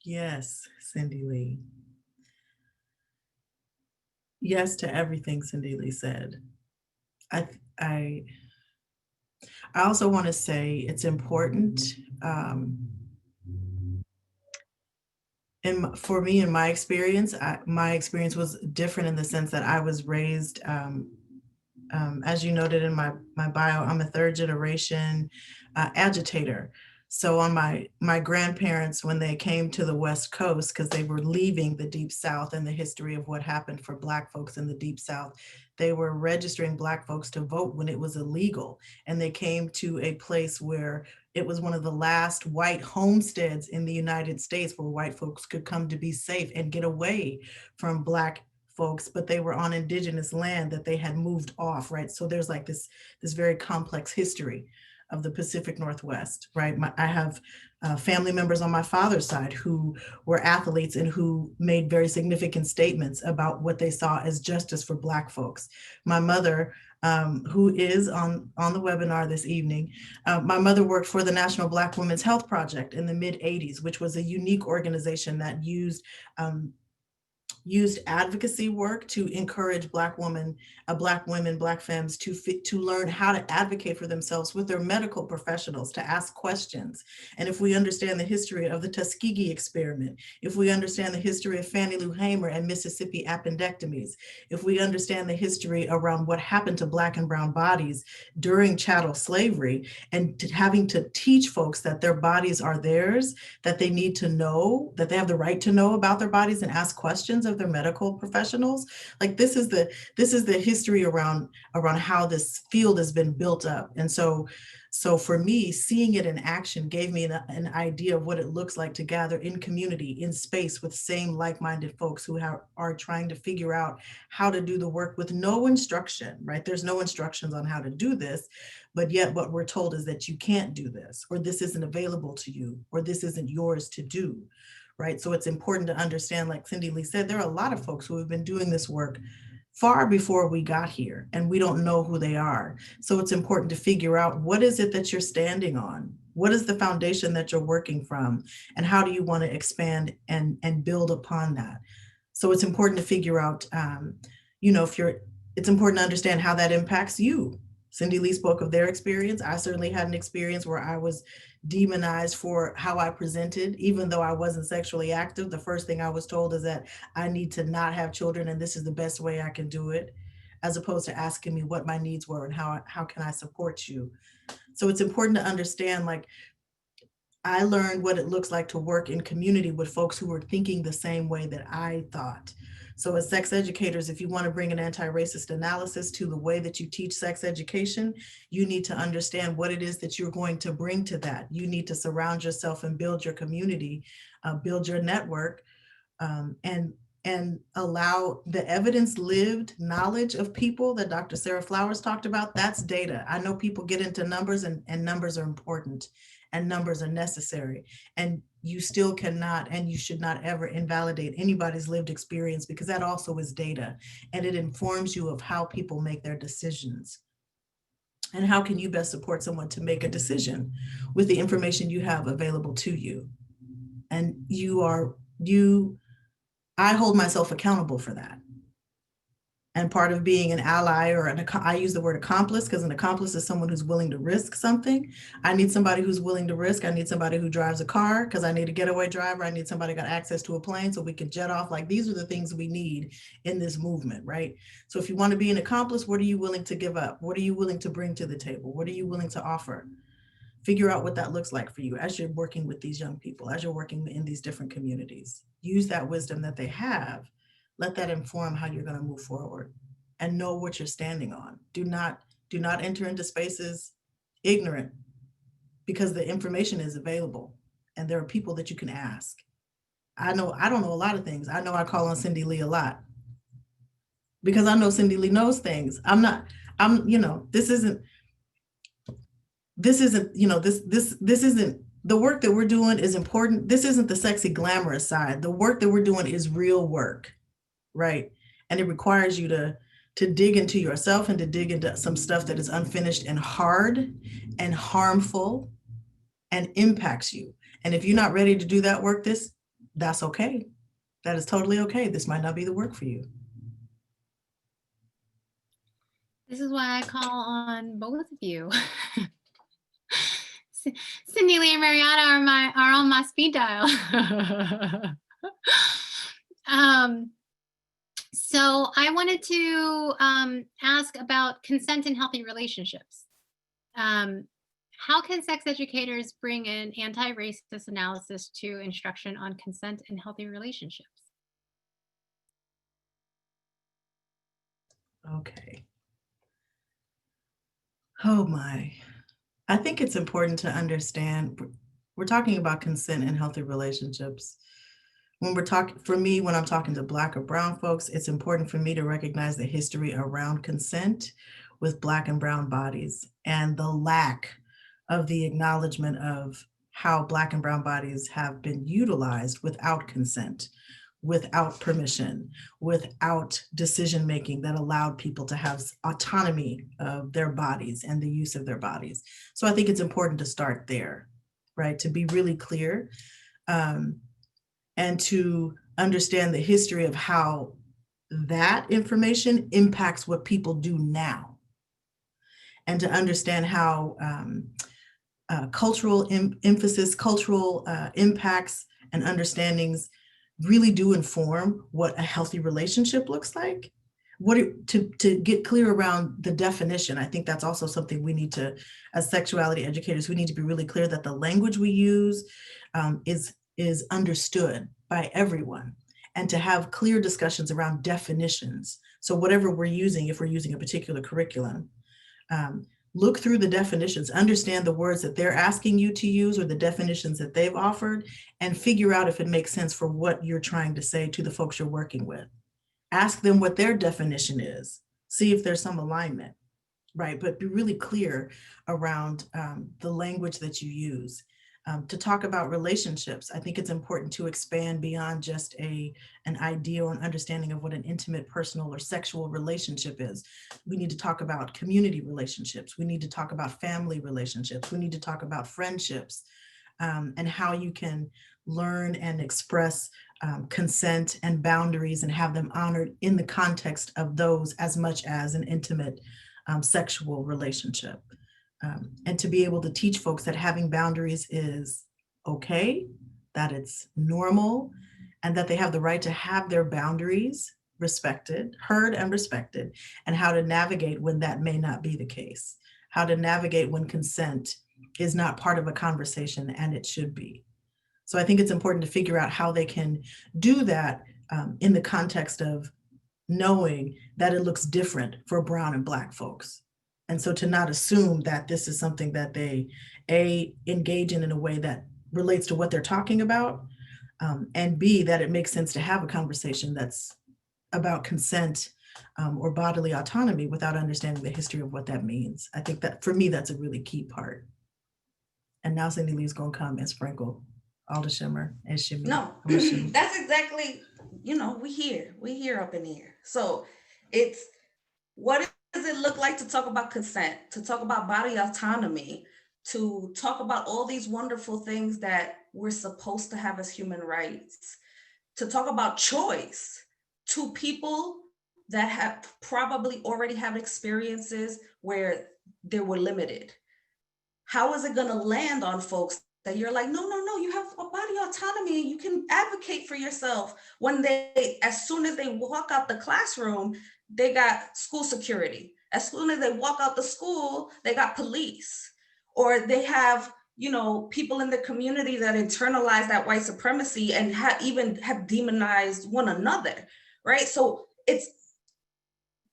Yes, Cindy Lee. Yes to everything Cindy Lee said. I also want to say it's important. And for me, in my experience, my experience was different in the sense that I was raised, as you noted in my bio, I'm a third generation agitator. So on my grandparents, when they came to the West Coast, because they were leaving the Deep South and the history of what happened for Black folks in the Deep South, they were registering Black folks to vote when it was illegal. And they came to a place where it was one of the last white homesteads in the United States where white folks could come to be safe and get away from Black folks, but they were on indigenous land that they had moved off, right? So there's like this very complex history of the Pacific Northwest, right? I have family members on my father's side who were athletes and who made very significant statements about what they saw as justice for Black folks. My mother, who is on the webinar this evening, my mother worked for the National Black Women's Health Project in the mid-'80s, which was a unique organization that used advocacy work to encourage Black women, Black femmes to learn how to advocate for themselves with their medical professionals, to ask questions. And if we understand the history of the Tuskegee experiment, if we understand the history of Fannie Lou Hamer and Mississippi appendectomies, if we understand the history around what happened to Black and brown bodies during chattel slavery, and having to teach folks that their bodies are theirs, that they need to know, that they have the right to know about their bodies and ask questions of their medical professionals. Like this is the history around how this field has been built up. And so for me, seeing it in action gave me an idea of what it looks like to gather in community, in space with same like-minded folks who are trying to figure out how to do the work with no instruction, right? There's no instructions on how to do this, but yet what we're told is that you can't do this, or this isn't available to you, or this isn't yours to do, right? So it's important to understand, like Cindy Lee said, there are a lot of folks who have been doing this work far before we got here, and we don't know who they are. So it's important to figure out, what is it that you're standing on? What is the foundation that you're working from? And how do you want to expand and build upon that? So it's important to figure out, it's important to understand how that impacts you. Cindy Lee spoke of their experience. I certainly had an experience where I was demonized for how I presented, even though I wasn't sexually active. The first thing I was told is that I need to not have children, and this is the best way I can do it, as opposed to asking me what my needs were and how can I support you. So it's important to understand, like, I learned what it looks like to work in community with folks who were thinking the same way that I thought. So as sex educators, if you want to bring an anti-racist analysis to the way that you teach sex education, you need to understand what it is that you're going to bring to that. You need to surround yourself and build your community, build your network, and allow the evidence-lived knowledge of people that Dr. Sarah Flowers talked about. That's data. I know people get into numbers, and numbers are important and numbers are necessary. And you still cannot, and you should not ever invalidate anybody's lived experience, because that also is data, and it informs you of how people make their decisions. And how can you best support someone to make a decision with the information you have available to you? And I hold myself accountable for that. And part of being an ally, or I use the word accomplice, because an accomplice is someone who's willing to risk something. I need somebody who's willing to risk. I need somebody who drives a car, because I need a getaway driver. I need somebody who got access to a plane so we can jet off. Like, these are the things we need in this movement, right? So if you want to be an accomplice, what are you willing to give up? What are you willing to bring to the table? What are you willing to offer? Figure out what that looks like for you as you're working with these young people, as you're working in these different communities. Use that wisdom that they have. Let that inform how you're going to move forward, and know what you're standing on. Do not enter into spaces ignorant, because the information is available and there are people that you can ask. I don't know a lot of things. I know I call on Cindy Lee a lot, because I know Cindy Lee knows things. This isn't the work that we're doing is important. This isn't the sexy glamorous side. The work that we're doing is real work. Right. And it requires you to dig into yourself, and to dig into some stuff that is unfinished and hard and harmful and impacts you. And if you're not ready to do that work, that's okay. That is totally okay. This might not be the work for you. This is why I call on both of you. Cindy Lee and Mariana are on my speed dial. So I wanted to ask about consent and healthy relationships. How can sex educators bring an anti-racist analysis to instruction on consent and healthy relationships? Okay. Oh my. I think it's important to understand, we're talking about consent and healthy relationships. When I'm talking to Black or Brown folks, it's important for me to recognize the history around consent with Black and Brown bodies, and the lack of the acknowledgement of how Black and Brown bodies have been utilized without consent, without permission, without decision-making that allowed people to have autonomy of their bodies and the use of their bodies. So I think it's important to start there, right? To be really clear, and to understand the history of how that information impacts what people do now, and to understand how cultural emphasis, cultural impacts and understandings really do inform what a healthy relationship looks like. To get clear around the definition, I think that's also something we need to, as sexuality educators, we need to be really clear that the language we use is understood by everyone, and to have clear discussions around definitions. So whatever we're using, if we're using a particular curriculum, look through the definitions, understand the words that they're asking you to use or the definitions that they've offered, and figure out if it makes sense for what you're trying to say to the folks you're working with. Ask them what their definition is, see if there's some alignment, right? But be really clear around the language that you use. To talk about relationships, I think it's important to expand beyond just an idea or an understanding of what an intimate, personal, or sexual relationship is. We need to talk about community relationships. We need to talk about family relationships. We need to talk about friendships, and how you can learn and express consent and boundaries and have them honored in the context of those as much as an intimate sexual relationship. And to be able to teach folks that having boundaries is okay, that it's normal, and that they have the right to have their boundaries respected, heard and respected, and how to navigate when that may not be the case, how to navigate when consent is not part of a conversation and it should be. So I think it's important to figure out how they can do that in the context of knowing that it looks different for Brown and Black folks. And so to not assume that this is something that they engage in a way that relates to what they're talking about, and B, that it makes sense to have a conversation that's about consent or bodily autonomy without understanding the history of what that means. I think that for me, that's a really key part. And now Cindy Lee's gonna come and sprinkle all the shimmer and shimmy. No, that's exactly, we here up in here. So it's, what does it look like to talk about consent, to talk about body autonomy, to talk about all these wonderful things that we're supposed to have as human rights, to talk about choice to people that have probably already have experiences where they were limited? How is it going to land on folks that you're like, no, you have a body autonomy, you can advocate for yourself, when they, as soon as they walk out the classroom, they got school security. As soon as they walk out the school, they got police, or they have, people in the community that internalize that white supremacy and even have demonized one another, right? So it's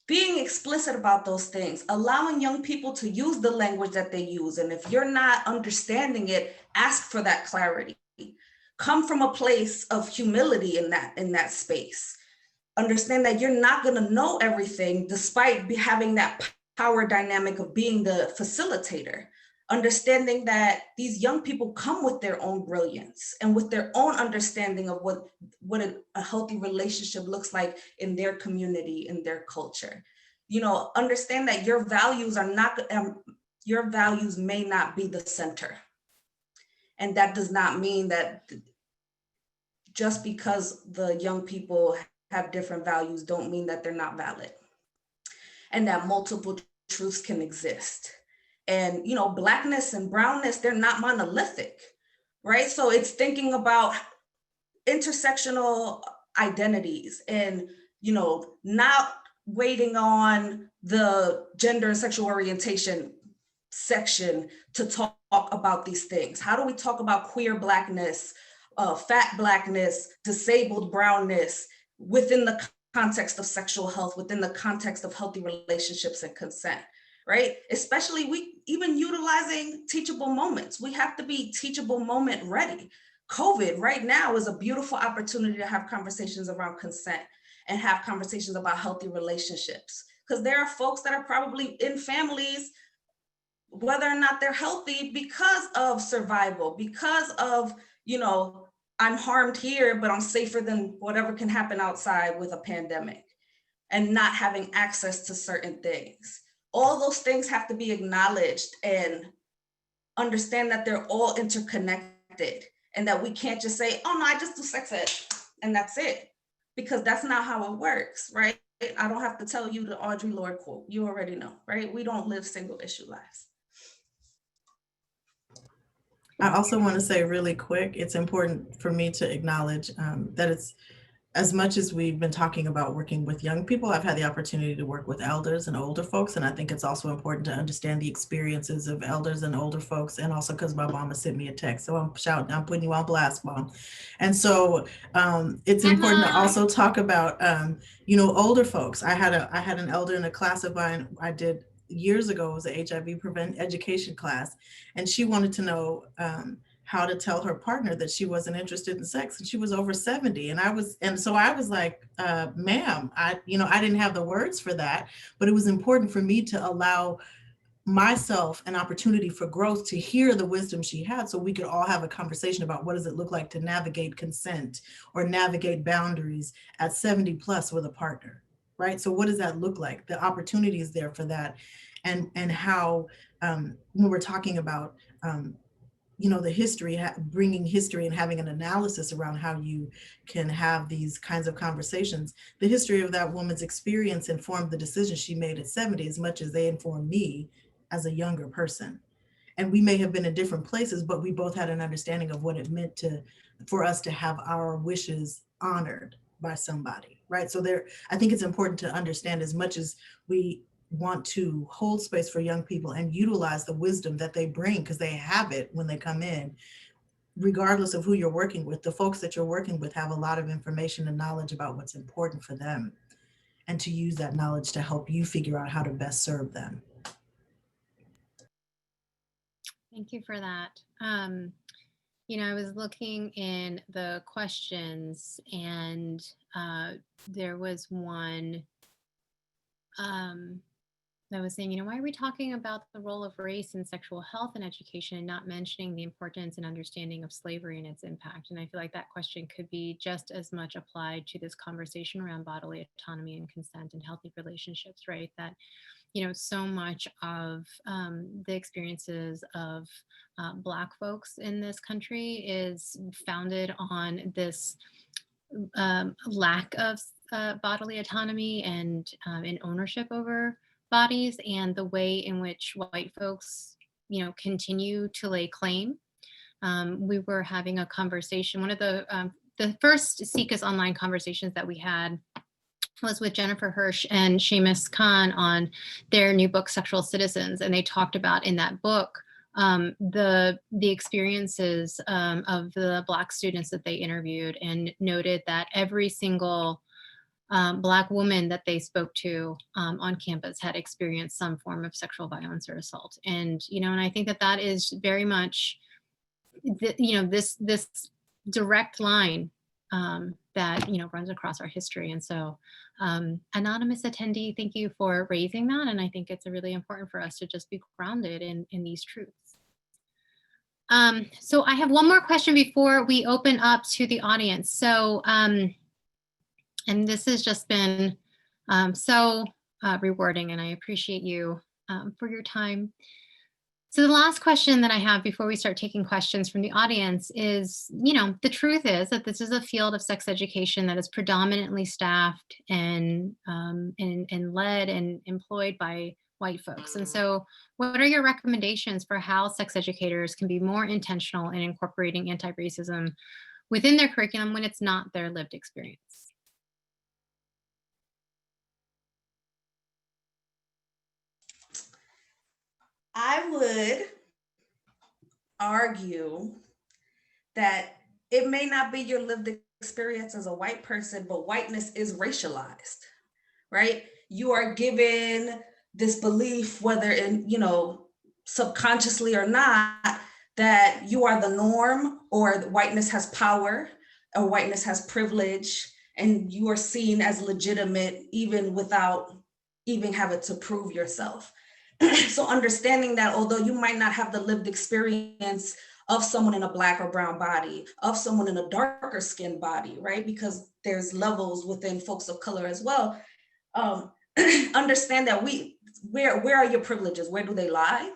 being explicit about those things, allowing young people to use the language that they use. And if you're not understanding it, ask for that clarity. Come from a place of humility in that space. Understand that you're not going to know everything despite having that power dynamic of being the facilitator. Understanding that these young people come with their own brilliance and with their own understanding of what a healthy relationship looks like in their community, in their culture. Understand that your values are not, your values may not be the center. And that does not mean that just because the young people have different values don't mean that they're not valid, and that multiple truths can exist. And, Blackness and brownness, they're not monolithic, right? So it's thinking about intersectional identities and, not waiting on the gender and sexual orientation section to talk about these things. How do we talk about queer Blackness, fat Blackness, disabled brownness within the context of sexual health, within the context of healthy relationships and consent? Right? Especially even utilizing teachable moments. We have to be teachable moment ready. COVID right now is a beautiful opportunity to have conversations around consent and have conversations about healthy relationships. Because there are folks that are probably in families, whether or not they're healthy, because of survival, because of, I'm harmed here, but I'm safer than whatever can happen outside with a pandemic, and not having access to certain things. All those things have to be acknowledged and understand that they're all interconnected, and that we can't just say, oh no, I just do sex ed and that's it, because that's not how it works, right? I don't have to tell you the Audre Lorde quote. You already know, right? We don't live single issue lives. I also want to say really quick, it's important for me to acknowledge that as much as we've been talking about working with young people, I've had the opportunity to work with elders and older folks. And I think it's also important to understand the experiences of elders and older folks. And also because my mama sent me a text. So I'm putting you on blast, Mom. And so it's important to also talk about, older folks. I had an elder in a class of mine I did years ago. It was an HIV prevent education class. And she wanted to know, how to tell her partner that she wasn't interested in sex, and she was over 70. And so I was like, ma'am, I didn't have the words for that, but it was important for me to allow myself an opportunity for growth to hear the wisdom she had, so we could all have a conversation about what does it look like to navigate consent or navigate boundaries at 70 plus with a partner, right? So what does that look like? The opportunity is there for that. And how, when we're talking about, the history, bringing history and having an analysis around how you can have these kinds of conversations. The history of that woman's experience informed the decision she made at 70 as much as they informed me as a younger person. And we may have been in different places, but we both had an understanding of what it meant for us to have our wishes honored by somebody, right? So I think it's important to understand, as much as we want to hold space for young people and utilize the wisdom that they bring, because they have it when they come in, regardless of who you're working with. The folks that you're working with have a lot of information and knowledge about what's important for them, and to use that knowledge to help you figure out how to best serve them. Thank you for that. I was looking in the questions, and there was one that was saying, why are we talking about the role of race in sexual health and education and not mentioning the importance and understanding of slavery and its impact? And I feel like that question could be just as much applied to this conversation around bodily autonomy and consent and healthy relationships, right? That so much of the experiences of Black folks in this country is founded on this lack of bodily autonomy and ownership over bodies, and the way in which white folks, continue to lay claim. We were having a conversation. One of the first SICA's online conversations that we had was with Jennifer Hirsch and Seamus Khan on their new book, Sexual Citizens. And they talked about in that book the experiences of the Black students that they interviewed, and noted that every single Black woman that they spoke to on campus had experienced some form of sexual violence or assault. And, and I think that is very much, this direct line that, runs across our history. And so anonymous attendee, thank you for raising that. And I think it's really important for us to just be grounded in these truths. So I have one more question before we open up to the audience. So, and this has just been so rewarding, and I appreciate you for your time. So the last question that I have before we start taking questions from the audience is, the truth is that this is a field of sex education that is predominantly staffed and led and employed by white folks. And so what are your recommendations for how sex educators can be more intentional in incorporating anti-racism within their curriculum when it's not their lived experience? I would argue that it may not be your lived experience as a white person, but whiteness is racialized, right? You are given this belief, whether in, subconsciously or not, that you are the norm, or whiteness has power, or whiteness has privilege, and you are seen as legitimate even without even having to prove yourself. So understanding that although you might not have the lived experience of someone in a Black or brown body, of someone in a darker skinned body, right? Because there's levels within folks of color as well. Understand that where are your privileges? Where do they lie?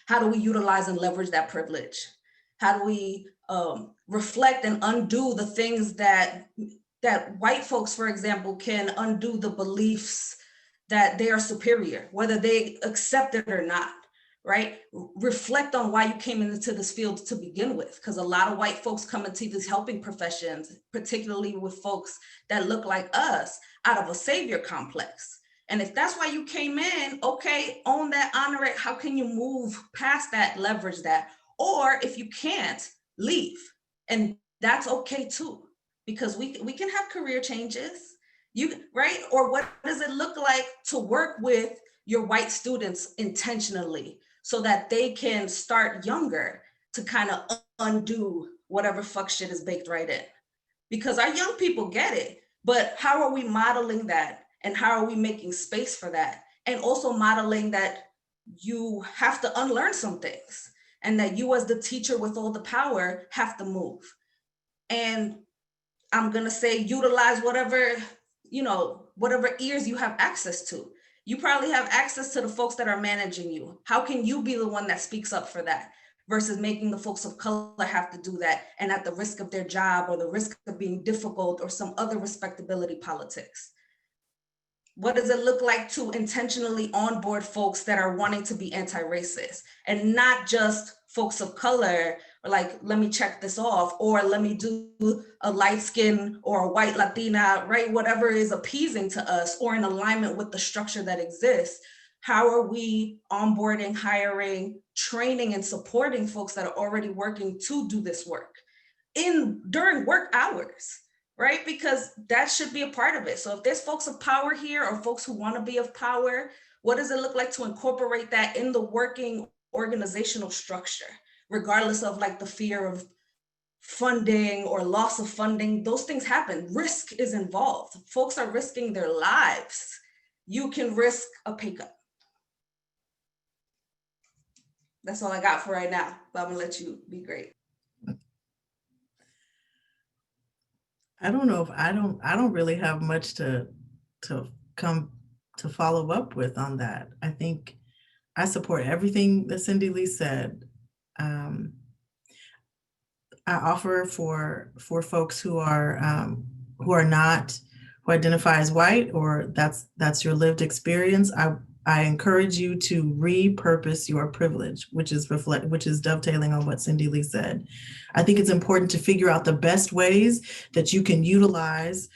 How do we utilize and leverage that privilege? How do we reflect and undo the things that white folks, for example, can undo the beliefs that they are superior, whether they accept it or not, right? Reflect on why you came into this field to begin with, because a lot of white folks come into these helping professions, particularly with folks that look like us, out of a savior complex. And if that's why you came in, okay, own that, honor it. How can you move past that, leverage that? Or if you can't, leave. And that's okay too, because we can have career changes, right? Or what does it look like to work with your white students intentionally so that they can start younger to kind of undo whatever fuck shit is baked right in? Because our young people get it, but how are we modeling that? And how are we making space for that? And also modeling that you have to unlearn some things, and that you as the teacher with all the power have to move. And I'm gonna say utilize whatever, whatever ears you have access to. You probably have access to the folks that are managing you. How can you be the one that speaks up for that versus making the folks of color have to do that, and at the risk of their job or the risk of being difficult or some other respectability politics? What does it look like to intentionally onboard folks that are wanting to be anti-racist, and not just folks of color, or like, let me check this off, or let me do a light skin or a white Latina, right? Whatever is appeasing to us or in alignment with the structure that exists. How are we onboarding, hiring, training, and supporting folks that are already working to do this work during work hours? Right? Because that should be a part of it. So if there's folks of power here, or folks who want to be of power, what does it look like to incorporate that in the working organizational structure, regardless of like the fear of funding or loss of funding? Those things happen. Risk is involved. Folks are risking their lives. You can risk a pay cut. That's all I got for right now, but I'm gonna let you be great. I don't know if I don't really have much to come to follow up with on that. I think I support everything that Cindy Lee said. Um, I offer for folks who are not, who identify as white, or that's your lived experience. I encourage you to repurpose your privilege, which is dovetailing on what Cindy Lee said. I think it's important to figure out the best ways that you can utilize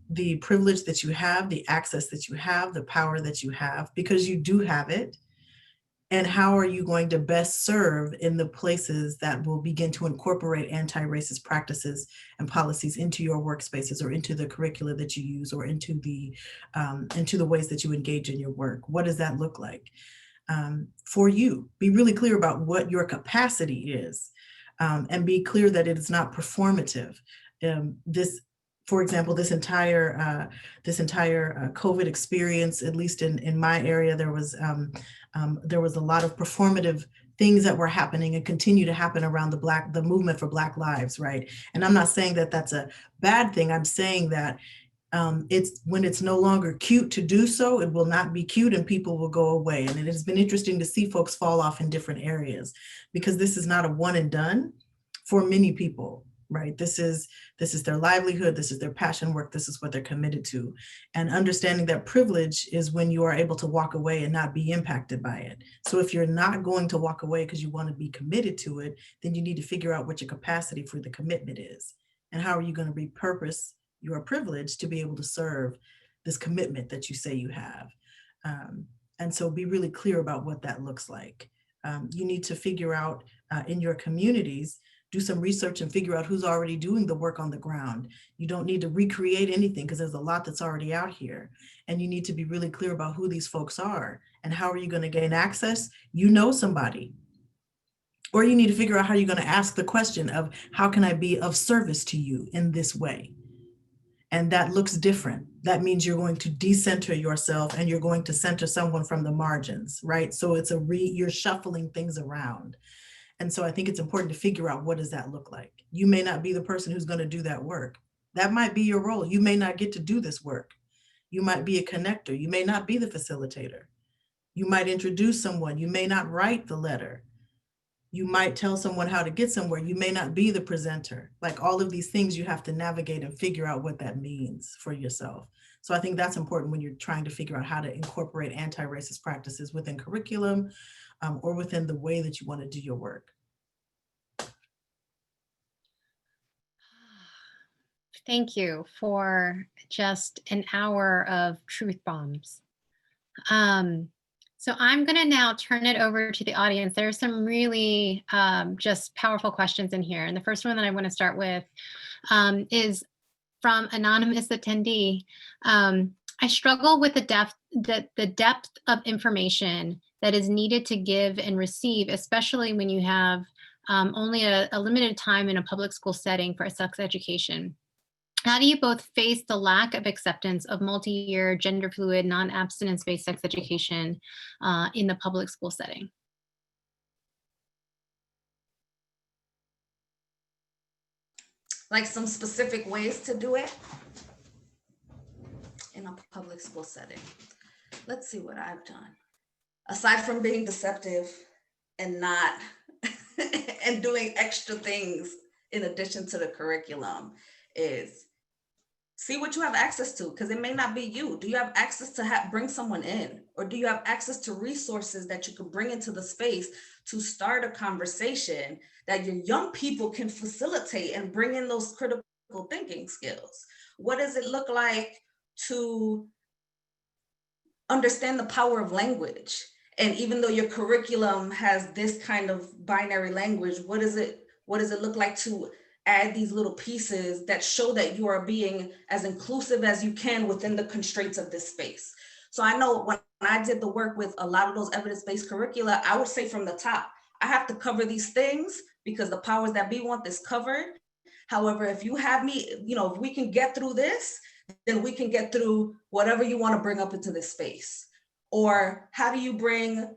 the privilege that you have, the access that you have, the power that you have, because you do have it. And how are you going to best serve in the places that will begin to incorporate anti-racist practices and policies into your workspaces, or into the curricula that you use, or into the ways that you engage in your work? What does that look like for you? Be really clear about what your capacity is, and be clear that it is not performative. For example, this entire COVID experience, at least in my area, there was a lot of performative things that were happening and continue to happen around the movement for Black lives, right? And I'm not saying that that's a bad thing. I'm saying that it's when it's no longer cute to do so, it will not be cute, and people will go away. And it has been interesting to see folks fall off in different areas, because this is not a one and done for many people. Right. This is their livelihood. This is their passion work. This is what they're committed to. And understanding that privilege is when you are able to walk away and not be impacted by it. So if you're not going to walk away because you want to be committed to it, then you need to figure out what your capacity for the commitment is. And how are you going to repurpose your privilege to be able to serve this commitment that you say you have? And so be really clear about what that looks like. You need to figure out in your communities, do some research and figure out who's already doing the work on the ground. You don't need to recreate anything, because there's a lot that's already out here. And you need to be really clear about who these folks are and how are you going to gain access. You know somebody. Or you need to figure out how you're going to ask the question of, how can I be of service to you in this way? And that looks different. That means you're going to decenter yourself, and you're going to center someone from the margins, right? So it's you're shuffling things around. And so I think it's important to figure out, what does that look like? You may not be the person who's going to do that work. That might be your role. You may not get to do this work. You might be a connector. You may not be the facilitator. You might introduce someone. You may not write the letter. You might tell someone how to get somewhere. You may not be the presenter. Like, all of these things you have to navigate and figure out what that means for yourself. So I think that's important when you're trying to figure out how to incorporate anti-racist practices within curriculum, or within the way that you want to do your work? Thank you for just an hour of truth bombs. Um, so I'm going to now turn it over to the audience. There are some really just powerful questions in here. And the first one that I want to start with is from anonymous attendee. I struggle with the depth of information that is needed to give and receive, especially when you have only a limited time in a public school setting for sex education. How do you both face the lack of acceptance of multi-year, gender fluid, non-abstinence-based sex education in the public school setting? Like some specific ways to do it in a public school setting. Let's see what I've done. Aside from being deceptive and not, and doing extra things in addition to the curriculum, is see what you have access to, because it may not be you. Do you have access to bring someone in? Or do you have access to resources that you can bring into the space to start a conversation that your young people can facilitate and bring in those critical thinking skills? What does it look like to understand the power of language? And even though your curriculum has this kind of binary language, what does it look like to add these little pieces that show that you are being as inclusive as you can within the constraints of this space? So I know when I did the work with a lot of those evidence-based curricula, I would say from the top, I have to cover these things because the powers that be want this covered. However, if you have me, if we can get through this, then we can get through whatever you want to bring up into this space. Or how do you bring,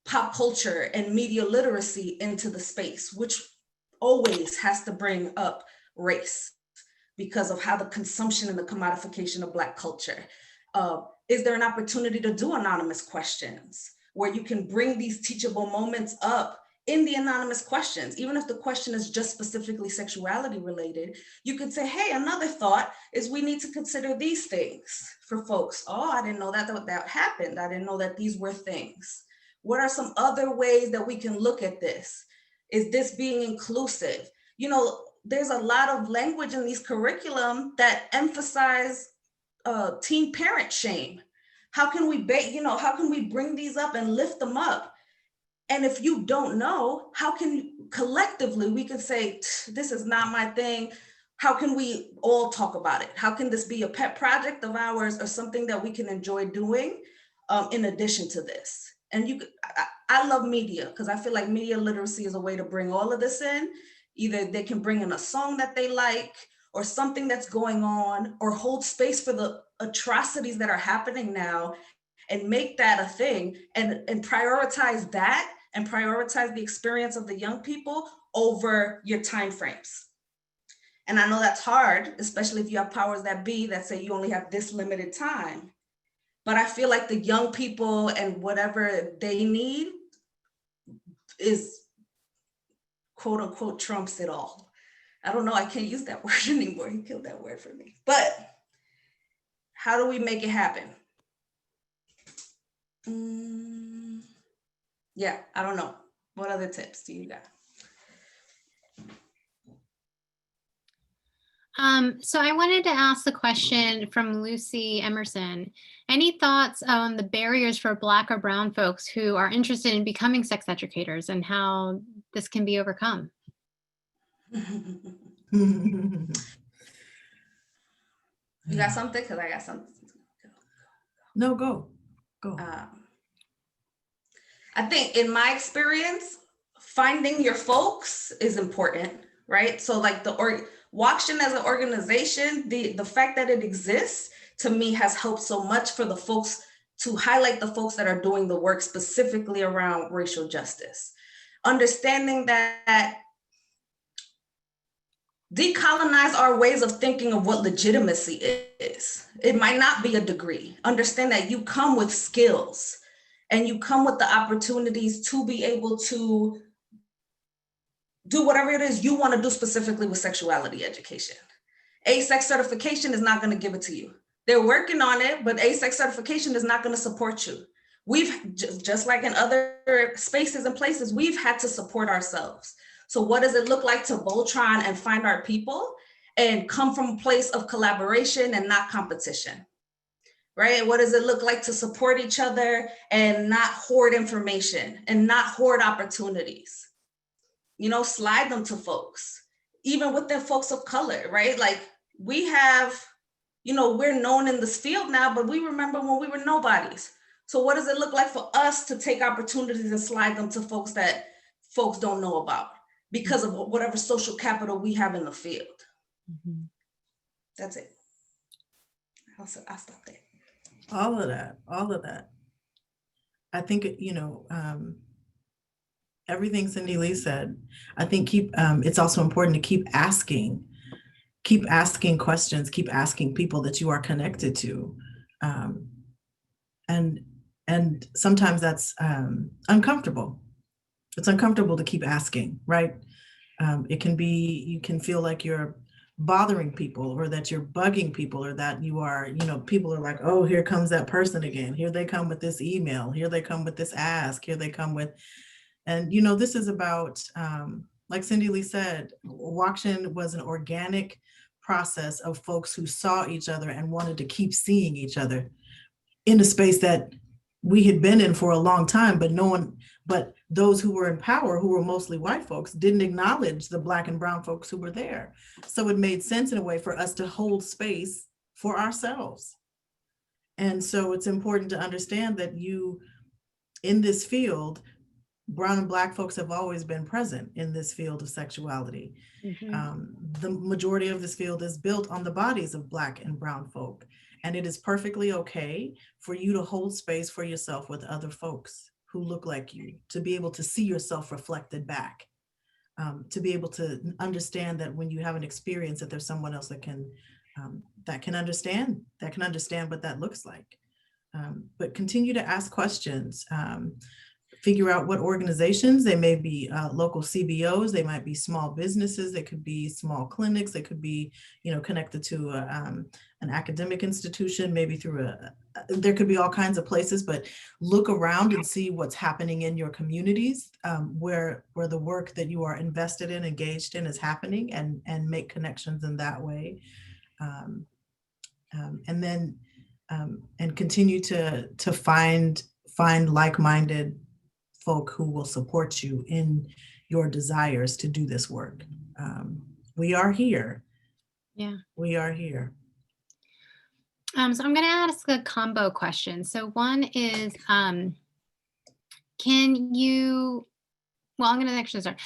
pop culture and media literacy into the space, which always has to bring up race because of how the consumption and the commodification of Black culture. Is there an opportunity to do anonymous questions where you can bring these teachable moments up in the anonymous questions? Even if the question is just specifically sexuality related, you could say, hey, another thought is we need to consider these things for folks. Oh, I didn't know that happened. I didn't know that these were things. What are some other ways that we can look at this? Is this being inclusive? There's a lot of language in these curriculum that emphasize teen parent shame. How can we bring these up and lift them up? And if you don't know, how can collectively we can say, this is not my thing. How can we all talk about it? How can this be a pet project of ours or something that we can enjoy doing in addition to this? And I love media because I feel like media literacy is a way to bring all of this in. Either they can bring in a song that they like or something that's going on, or hold space for the atrocities that are happening now and make that a thing and prioritize that and prioritize the experience of the young people over your timeframes. And I know that's hard, especially if you have powers that be that say you only have this limited time. But I feel like the young people and whatever they need is quote unquote trumps it all. I don't know, I can't use that word anymore. He killed that word for me. But how do we make it happen? Yeah, I don't know. What other tips do you got? So I wanted to ask the question from Lucy Emerson. Any thoughts on the barriers for Black or Brown folks who are interested in becoming sex educators and how this can be overcome? You got something? Because I got something. No, go. I think in my experience, finding your folks is important, right? So like Waction as an organization, the fact that it exists to me has helped so much for the folks to highlight the folks that are doing the work specifically around racial justice. Understanding that decolonize our ways of thinking of what legitimacy is. It might not be a degree. Understand that you come with skills and you come with the opportunities to be able to do whatever it is you want to do specifically with sexuality education. A-sex certification is not going to give it to you. They're working on it, but A-sex certification is not going to support you. we've just like in other spaces and places, we've had to support ourselves. So what does it look like to Voltron and find our people and come from a place of collaboration and not competition? Right? What does it look like to support each other and not hoard information and not hoard opportunities? You know, slide them to folks, even within folks of color, right? Like we have, you know, we're known in this field now, but we remember when we were nobodies. So what does it look like for us to take opportunities and slide them to folks that folks don't know about because of whatever social capital we have in the field? Mhm. That's it. I'll stop there. All of that. I think, everything Cindy Lee said, I think it's also important to keep asking questions, keep asking people that you are connected to. And sometimes that's uncomfortable. It's uncomfortable to keep asking, right? It can be, you can feel like you're bothering people or that you're bugging people or that you are, people are like, oh, here comes that person again. Here they come with this email. Here they come with this ask. Here they come with, and this is about, like Cindy Lee said, Wakshan was an organic process of folks who saw each other and wanted to keep seeing each other in a space that we had been in for a long time, but those who were in power, who were mostly white folks, didn't acknowledge the Black and brown folks who were there. So it made sense in a way for us to hold space for ourselves. And so it's important to understand that in this field, brown and Black folks have always been present in this field of sexuality. The majority of this field is built on the bodies of Black and brown folk. And it is perfectly okay for you to hold space for yourself with other folks who look like you, to be able to see yourself reflected back, to be able to understand that when you have an experience that there's someone else that can understand what that looks like. But continue to ask questions. Figure out what organizations, they may be local CBOs, they might be small businesses, they could be small clinics, they could be, connected to an academic institution, maybe through there could be all kinds of places, but look around and see what's happening in your communities, where the work that you are invested in, engaged in is happening, and make connections in that way. And then and continue to find like-minded folk who will support you in your desires to do this work. We are here. Yeah. We are here. So I'm going to ask a combo question. So one is, I'm going to actually start.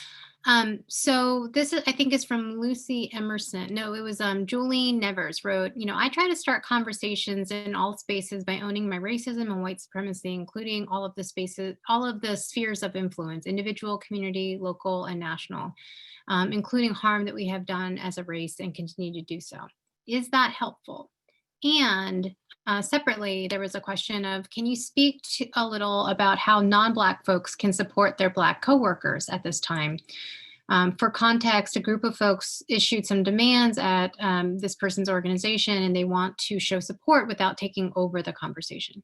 So this is, I think, is from Lucy Emerson. No, it was Julie Nevers wrote, I try to start conversations in all spaces by owning my racism and white supremacy, including all of the spheres of influence, individual, community, local, and national, including harm that we have done as a race and continue to do so. Is that helpful? And separately, there was a question of, can you speak a little about how non-Black folks can support their Black coworkers at this time? For context, a group of folks issued some demands at this person's organization, and they want to show support without taking over the conversation.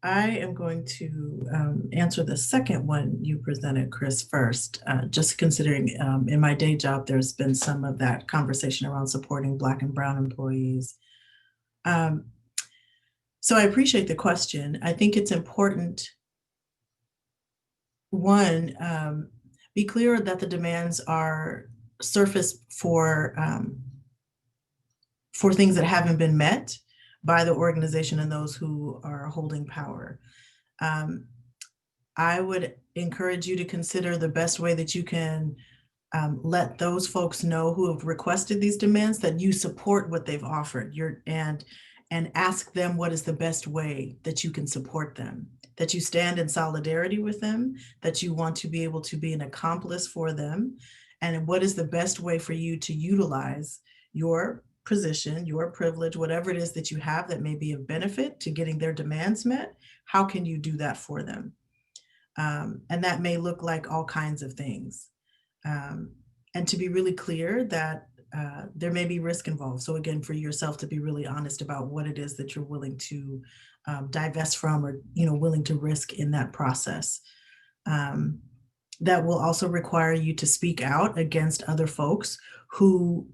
I am going to answer the second one you presented, Chris, first. Just considering in my day job, there's been some of that conversation around supporting Black and brown employees. So I appreciate the question. I think it's important, one, be clear that the demands are surfaced for things that haven't been met by the organization and those who are holding power. I would encourage you to consider the best way that you can let those folks know who have requested these demands that you support what they've offered. And ask them what is the best way that you can support them, that you stand in solidarity with them, that you want to be able to be an accomplice for them, and what is the best way for you to utilize your position, your privilege, whatever it is that you have that may be of benefit to getting their demands met. How can you do that for them? And that may look like all kinds of things. And to be really clear that there may be risk involved. So again, for yourself to be really honest about what it is that you're willing to divest from, or willing to risk in that process. That will also require you to speak out against other folks who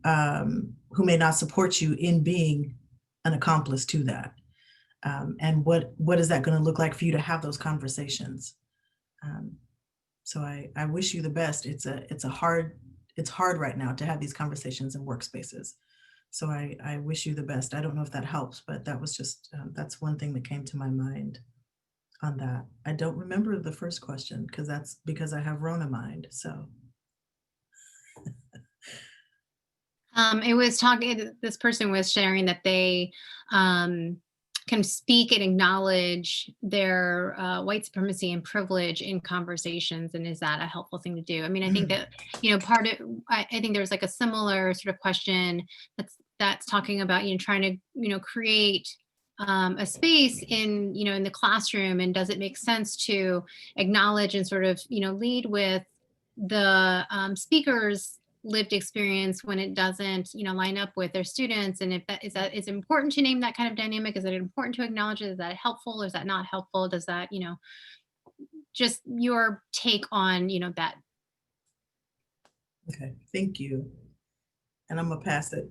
may not support you in being an accomplice to that. And what is that going to look like for you to have those conversations? So I wish you the best. It's hard right now to have these conversations in workspaces. So I wish you the best. I don't know if that helps, but that was just that's one thing that came to my mind on that. I don't remember the first question because that's because I have Rona mind. So it was talking, this person was sharing that they can speak and acknowledge their white supremacy and privilege in conversations, and is that a helpful thing to do? I mean, I think that part of, I think there's like a similar sort of question that's talking about trying to create a space in in the classroom, and does it make sense to acknowledge and sort of lead with the speakers lived experience when it doesn't line up with their students, and if that is important to name that kind of dynamic. Is it important to acknowledge it? Is that helpful, or is that not helpful? Does that just your take on that? okay, thank you. And I'm gonna pass it.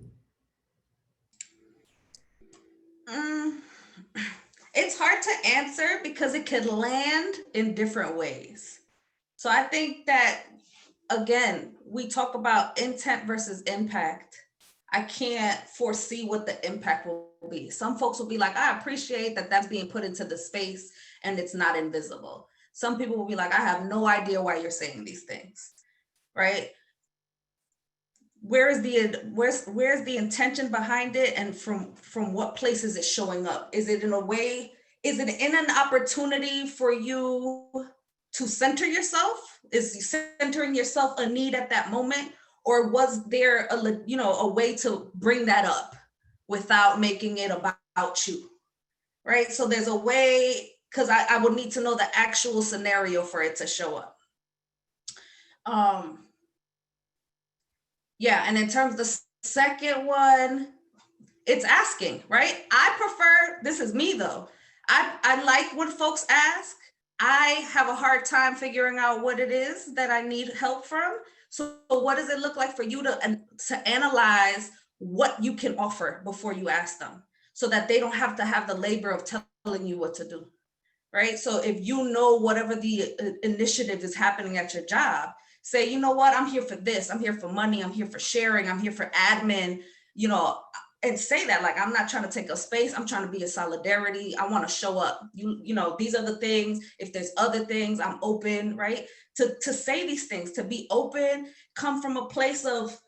It's hard to answer because it could land in different ways. So I think that, again, we talk about intent versus impact. I can't foresee what the impact will be. Some folks will be like, I appreciate that that's being put into the space and it's not invisible. Some people will be like, I have no idea why you're saying these things, right? Where's the intention behind it, and from what place is it showing up? Is it in a way, is it in an opportunity for you to center yourself? Is centering yourself a need at that moment, or was there a way to bring that up without making it about you, right? So there's a way, because I would need to know the actual scenario for it to show up. Yeah, and in terms of the second one, it's asking, right? I prefer, this is me though, I like when folks ask. I have a hard time figuring out what it is that I need help from. So what does it look like for you to analyze what you can offer before you ask them, so that they don't have to have the labor of telling you what to do, right? So if whatever the initiative is happening at your job, say, you know what, I'm here for this, I'm here for money, I'm here for sharing, I'm here for admin, and say that, like, I'm not trying to take up space, I'm trying to be a solidarity, I want to show up. These are the things, if there's other things, I'm open, right? To say these things, to be open, come from a place of,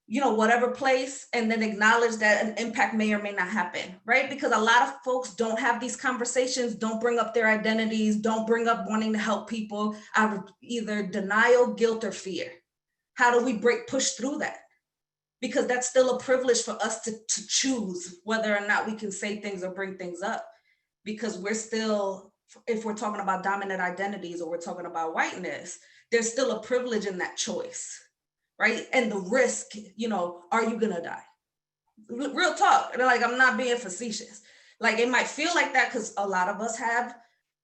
whatever place, and then acknowledge that an impact may or may not happen, right? Because a lot of folks don't have these conversations, don't bring up their identities, don't bring up wanting to help people out of either denial, guilt, or fear. How do we push through that? Because that's still a privilege for us to choose whether or not we can say things or bring things up. Because we're still, if we're talking about dominant identities or we're talking about whiteness, there's still a privilege in that choice, right? And the risk, are you gonna die? Real talk. And like, I'm not being facetious. Like, it might feel like that because a lot of us have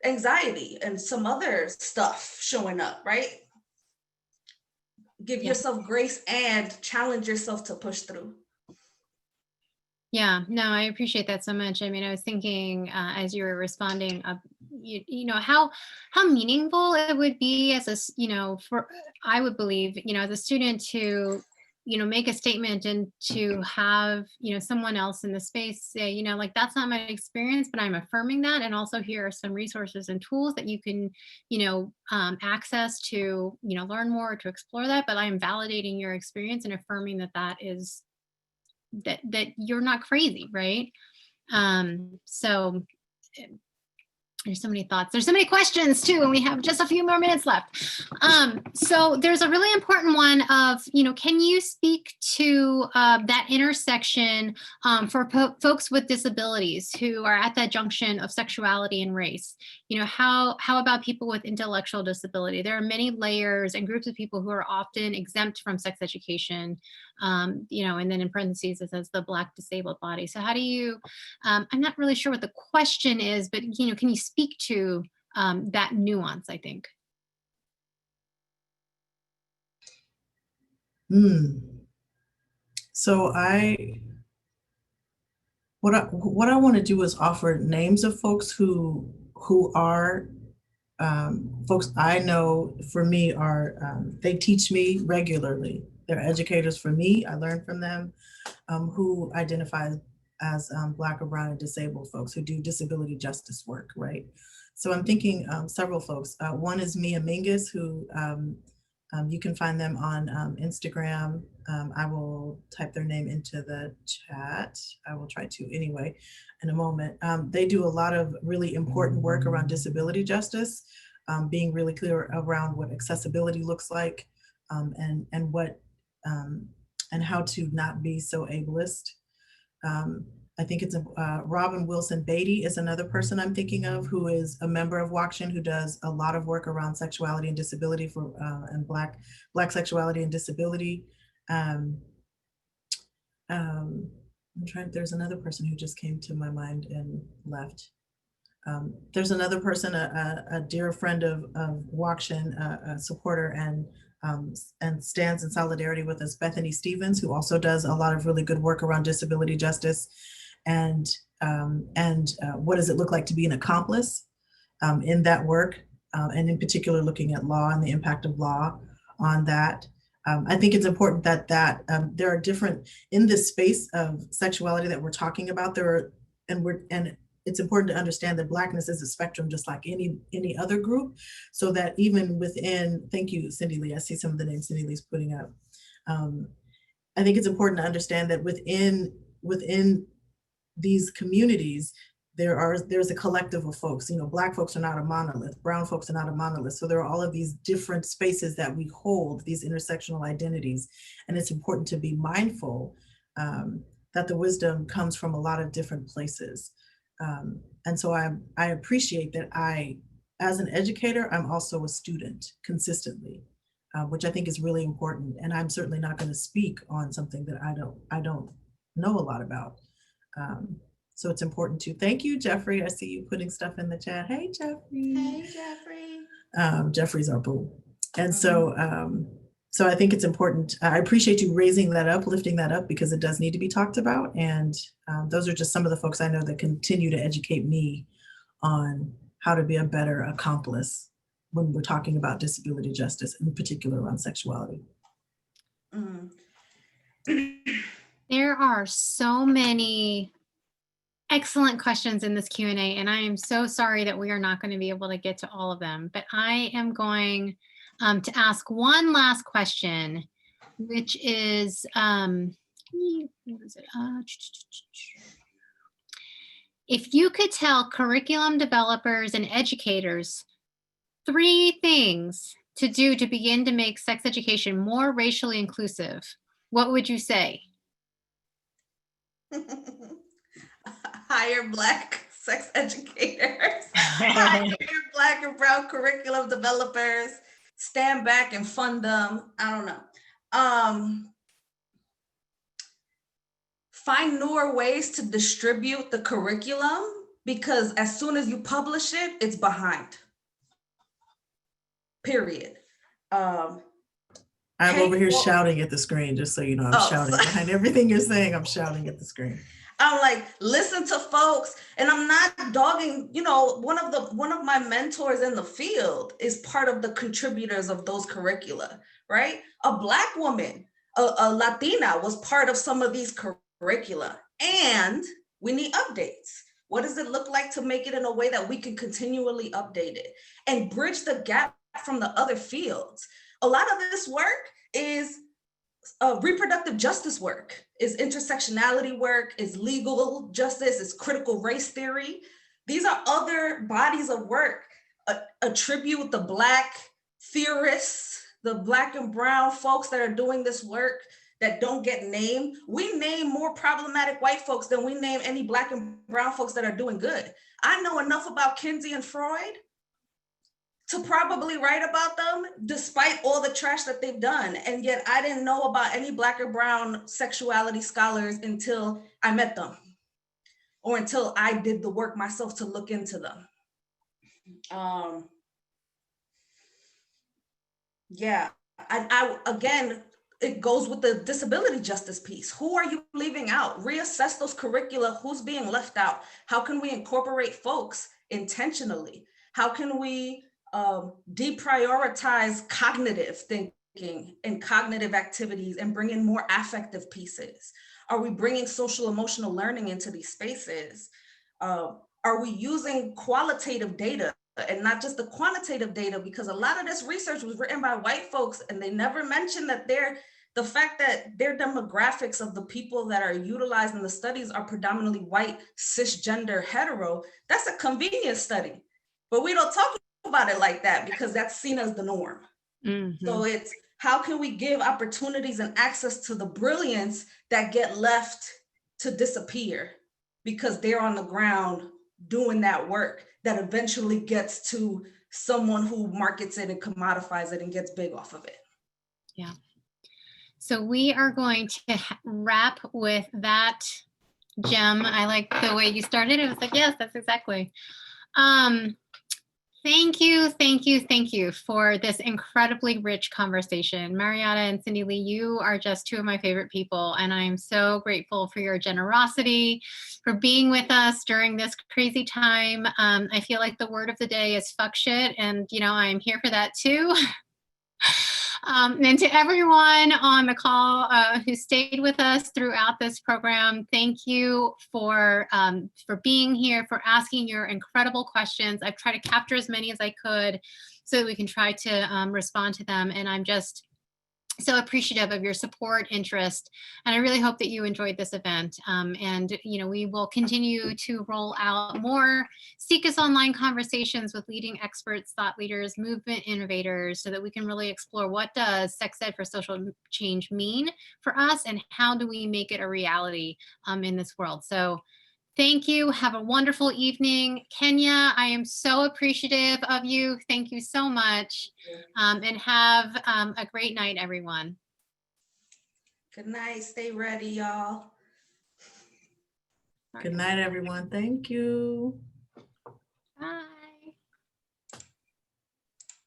anxiety and some other stuff showing up, right? Give yourself grace and challenge yourself to push through. Yeah, no, I appreciate that so much. I mean, I was thinking as you were responding, how meaningful it would be as for, I would believe, as a student to, make a statement and to have, someone else in the space say, like, that's not my experience, but I'm affirming that. And also here are some resources and tools that you can, access to, learn more, to explore that. But I am validating your experience and affirming that is that you're not crazy, right? So there's so many thoughts, there's so many questions too, and we have just a few more minutes left. So there's a really important one of, can you speak to that intersection for folks with disabilities who are at that junction of sexuality and race? How about people with intellectual disability? There are many layers and groups of people who are often exempt from sex education And then in parentheses it says the Black disabled body. So how do you, I'm not really sure what the question is, but can you speak to that nuance, I think? So what I want to do is offer names of folks who are folks I know. For me, are they teach me regularly. They're educators for me. I learn from them, who identify as Black or brown and disabled folks who do disability justice work, right? So I'm thinking several folks. One is Mia Mingus, who you can find them on Instagram. I will type their name into the chat. I will try to anyway in a moment. They do a lot of really important work around disability justice, being really clear around what accessibility looks like, and what and how to not be so ableist. I think it's Robin Wilson Beatty is another person I'm thinking of, who is a member of WACTION, who does a lot of work around sexuality and disability and Black sexuality and disability. There's another person who just came to my mind and left. There's another person, a dear friend of WACTION, a supporter and stands in solidarity with us, Bethany Stevens, who also does a lot of really good work around disability justice and what does it look like to be an accomplice in that work, and in particular looking at law and the impact of law on that. I think it's important that there are different, in this space of sexuality that we're talking about, and it's important to understand that Blackness is a spectrum just like any other group, so that even within, thank you, Cindy Lee, I see some of the names Cindy Lee's putting up. I think it's important to understand that within these communities, there's a collective of folks. Black folks are not a monolith, brown folks are not a monolith. So there are all of these different spaces that we hold, these intersectional identities. And it's important to be mindful that the wisdom comes from a lot of different places. And so I appreciate that as an educator, I'm also a student consistently, which I think is really important. And I'm certainly not going to speak on something that I don't know a lot about. So it's important to thank you, Jeffrey. I see you putting stuff in the chat. Hey, Jeffrey. Hey, Jeffrey. Jeffrey's our boo. And so I think it's important. I appreciate you raising that up, lifting that up, because it does need to be talked about. And those are just some of the folks I know that continue to educate me on how to be a better accomplice when we're talking about disability justice, in particular around sexuality. There are so many excellent questions in this Q&A, and I am so sorry that we are not going to be able to get to all of them, but I am going to ask one last question, which is, if you could tell curriculum developers and educators 3 things to do to begin to make sex education more racially inclusive, what would you say? Hire Black sex educators, hire Black and brown curriculum developers, stand back and fund them. I don't know. Find newer ways to distribute the curriculum, because as soon as you publish it, it's behind. Period. I'm over here shouting at the screen, just so you know. I'm shouting behind everything you're saying. I'm shouting at the screen. I'm like, listen to folks, and I'm not dogging, one of my mentors in the field is part of the contributors of those curricula, right? A Black woman, a Latina was part of some of these curricula, and we need updates. What does it look like to make it in a way that we can continually update it and bridge the gap from the other fields? A lot of this work is reproductive justice work, is intersectionality work, is legal justice, is critical race theory. These are other bodies of work. Attribute the Black theorists, the Black and brown folks that are doing this work that don't get named. We name more problematic white folks than we name any Black and brown folks that are doing good. I know enough about Kinsey and Freud to probably write about them despite all the trash that they've done. And yet I didn't know about any Black or brown sexuality scholars until I met them, or until I did the work myself to look into them. Yeah, I again, it goes with the disability justice piece. Who are you leaving out? Reassess those curricula. Who's being left out? How can we incorporate folks intentionally? How can we deprioritize cognitive thinking and cognitive activities and bring in more affective pieces? Are we bringing social emotional learning into these spaces? Are we using qualitative data and not just the quantitative data? Because a lot of this research was written by white folks, and they never mentioned that the fact that their demographics of the people that are utilized in the studies are predominantly white, cisgender, hetero. That's a convenience study, but we don't talk about it like that because that's seen as the norm. Mm-hmm. So it's, how can we give opportunities and access to the brilliance that get left to disappear because they're on the ground doing that work that eventually gets to someone who markets it and commodifies it and gets big off of it. Yeah. So we are going to wrap with that gem. I like the way you started. It was like, yes, that's exactly. Thank you for this incredibly rich conversation. Marietta and Cindy Lee, you are just two of my favorite people, and I'm so grateful for your generosity, for being with us during this crazy time. I feel like the word of the day is fuck shit, and I'm here for that too. And to everyone on the call who stayed with us throughout this program, thank you for being here, for asking your incredible questions. I've tried to capture as many as I could so that we can try to respond to them. And I'm just so appreciative of your support, interest, and I really hope that you enjoyed this event. And we will continue to roll out more Seek Us Online conversations with leading experts, thought leaders, movement innovators, so that we can really explore what does sex ed for social change mean for us, and how do we make it a reality in this world. So thank you. Have a wonderful evening. Kenya, I am so appreciative of you. Thank you so much. And have a great night, everyone. Good night. Stay ready, y'all. Good night, everyone. Thank you. Bye.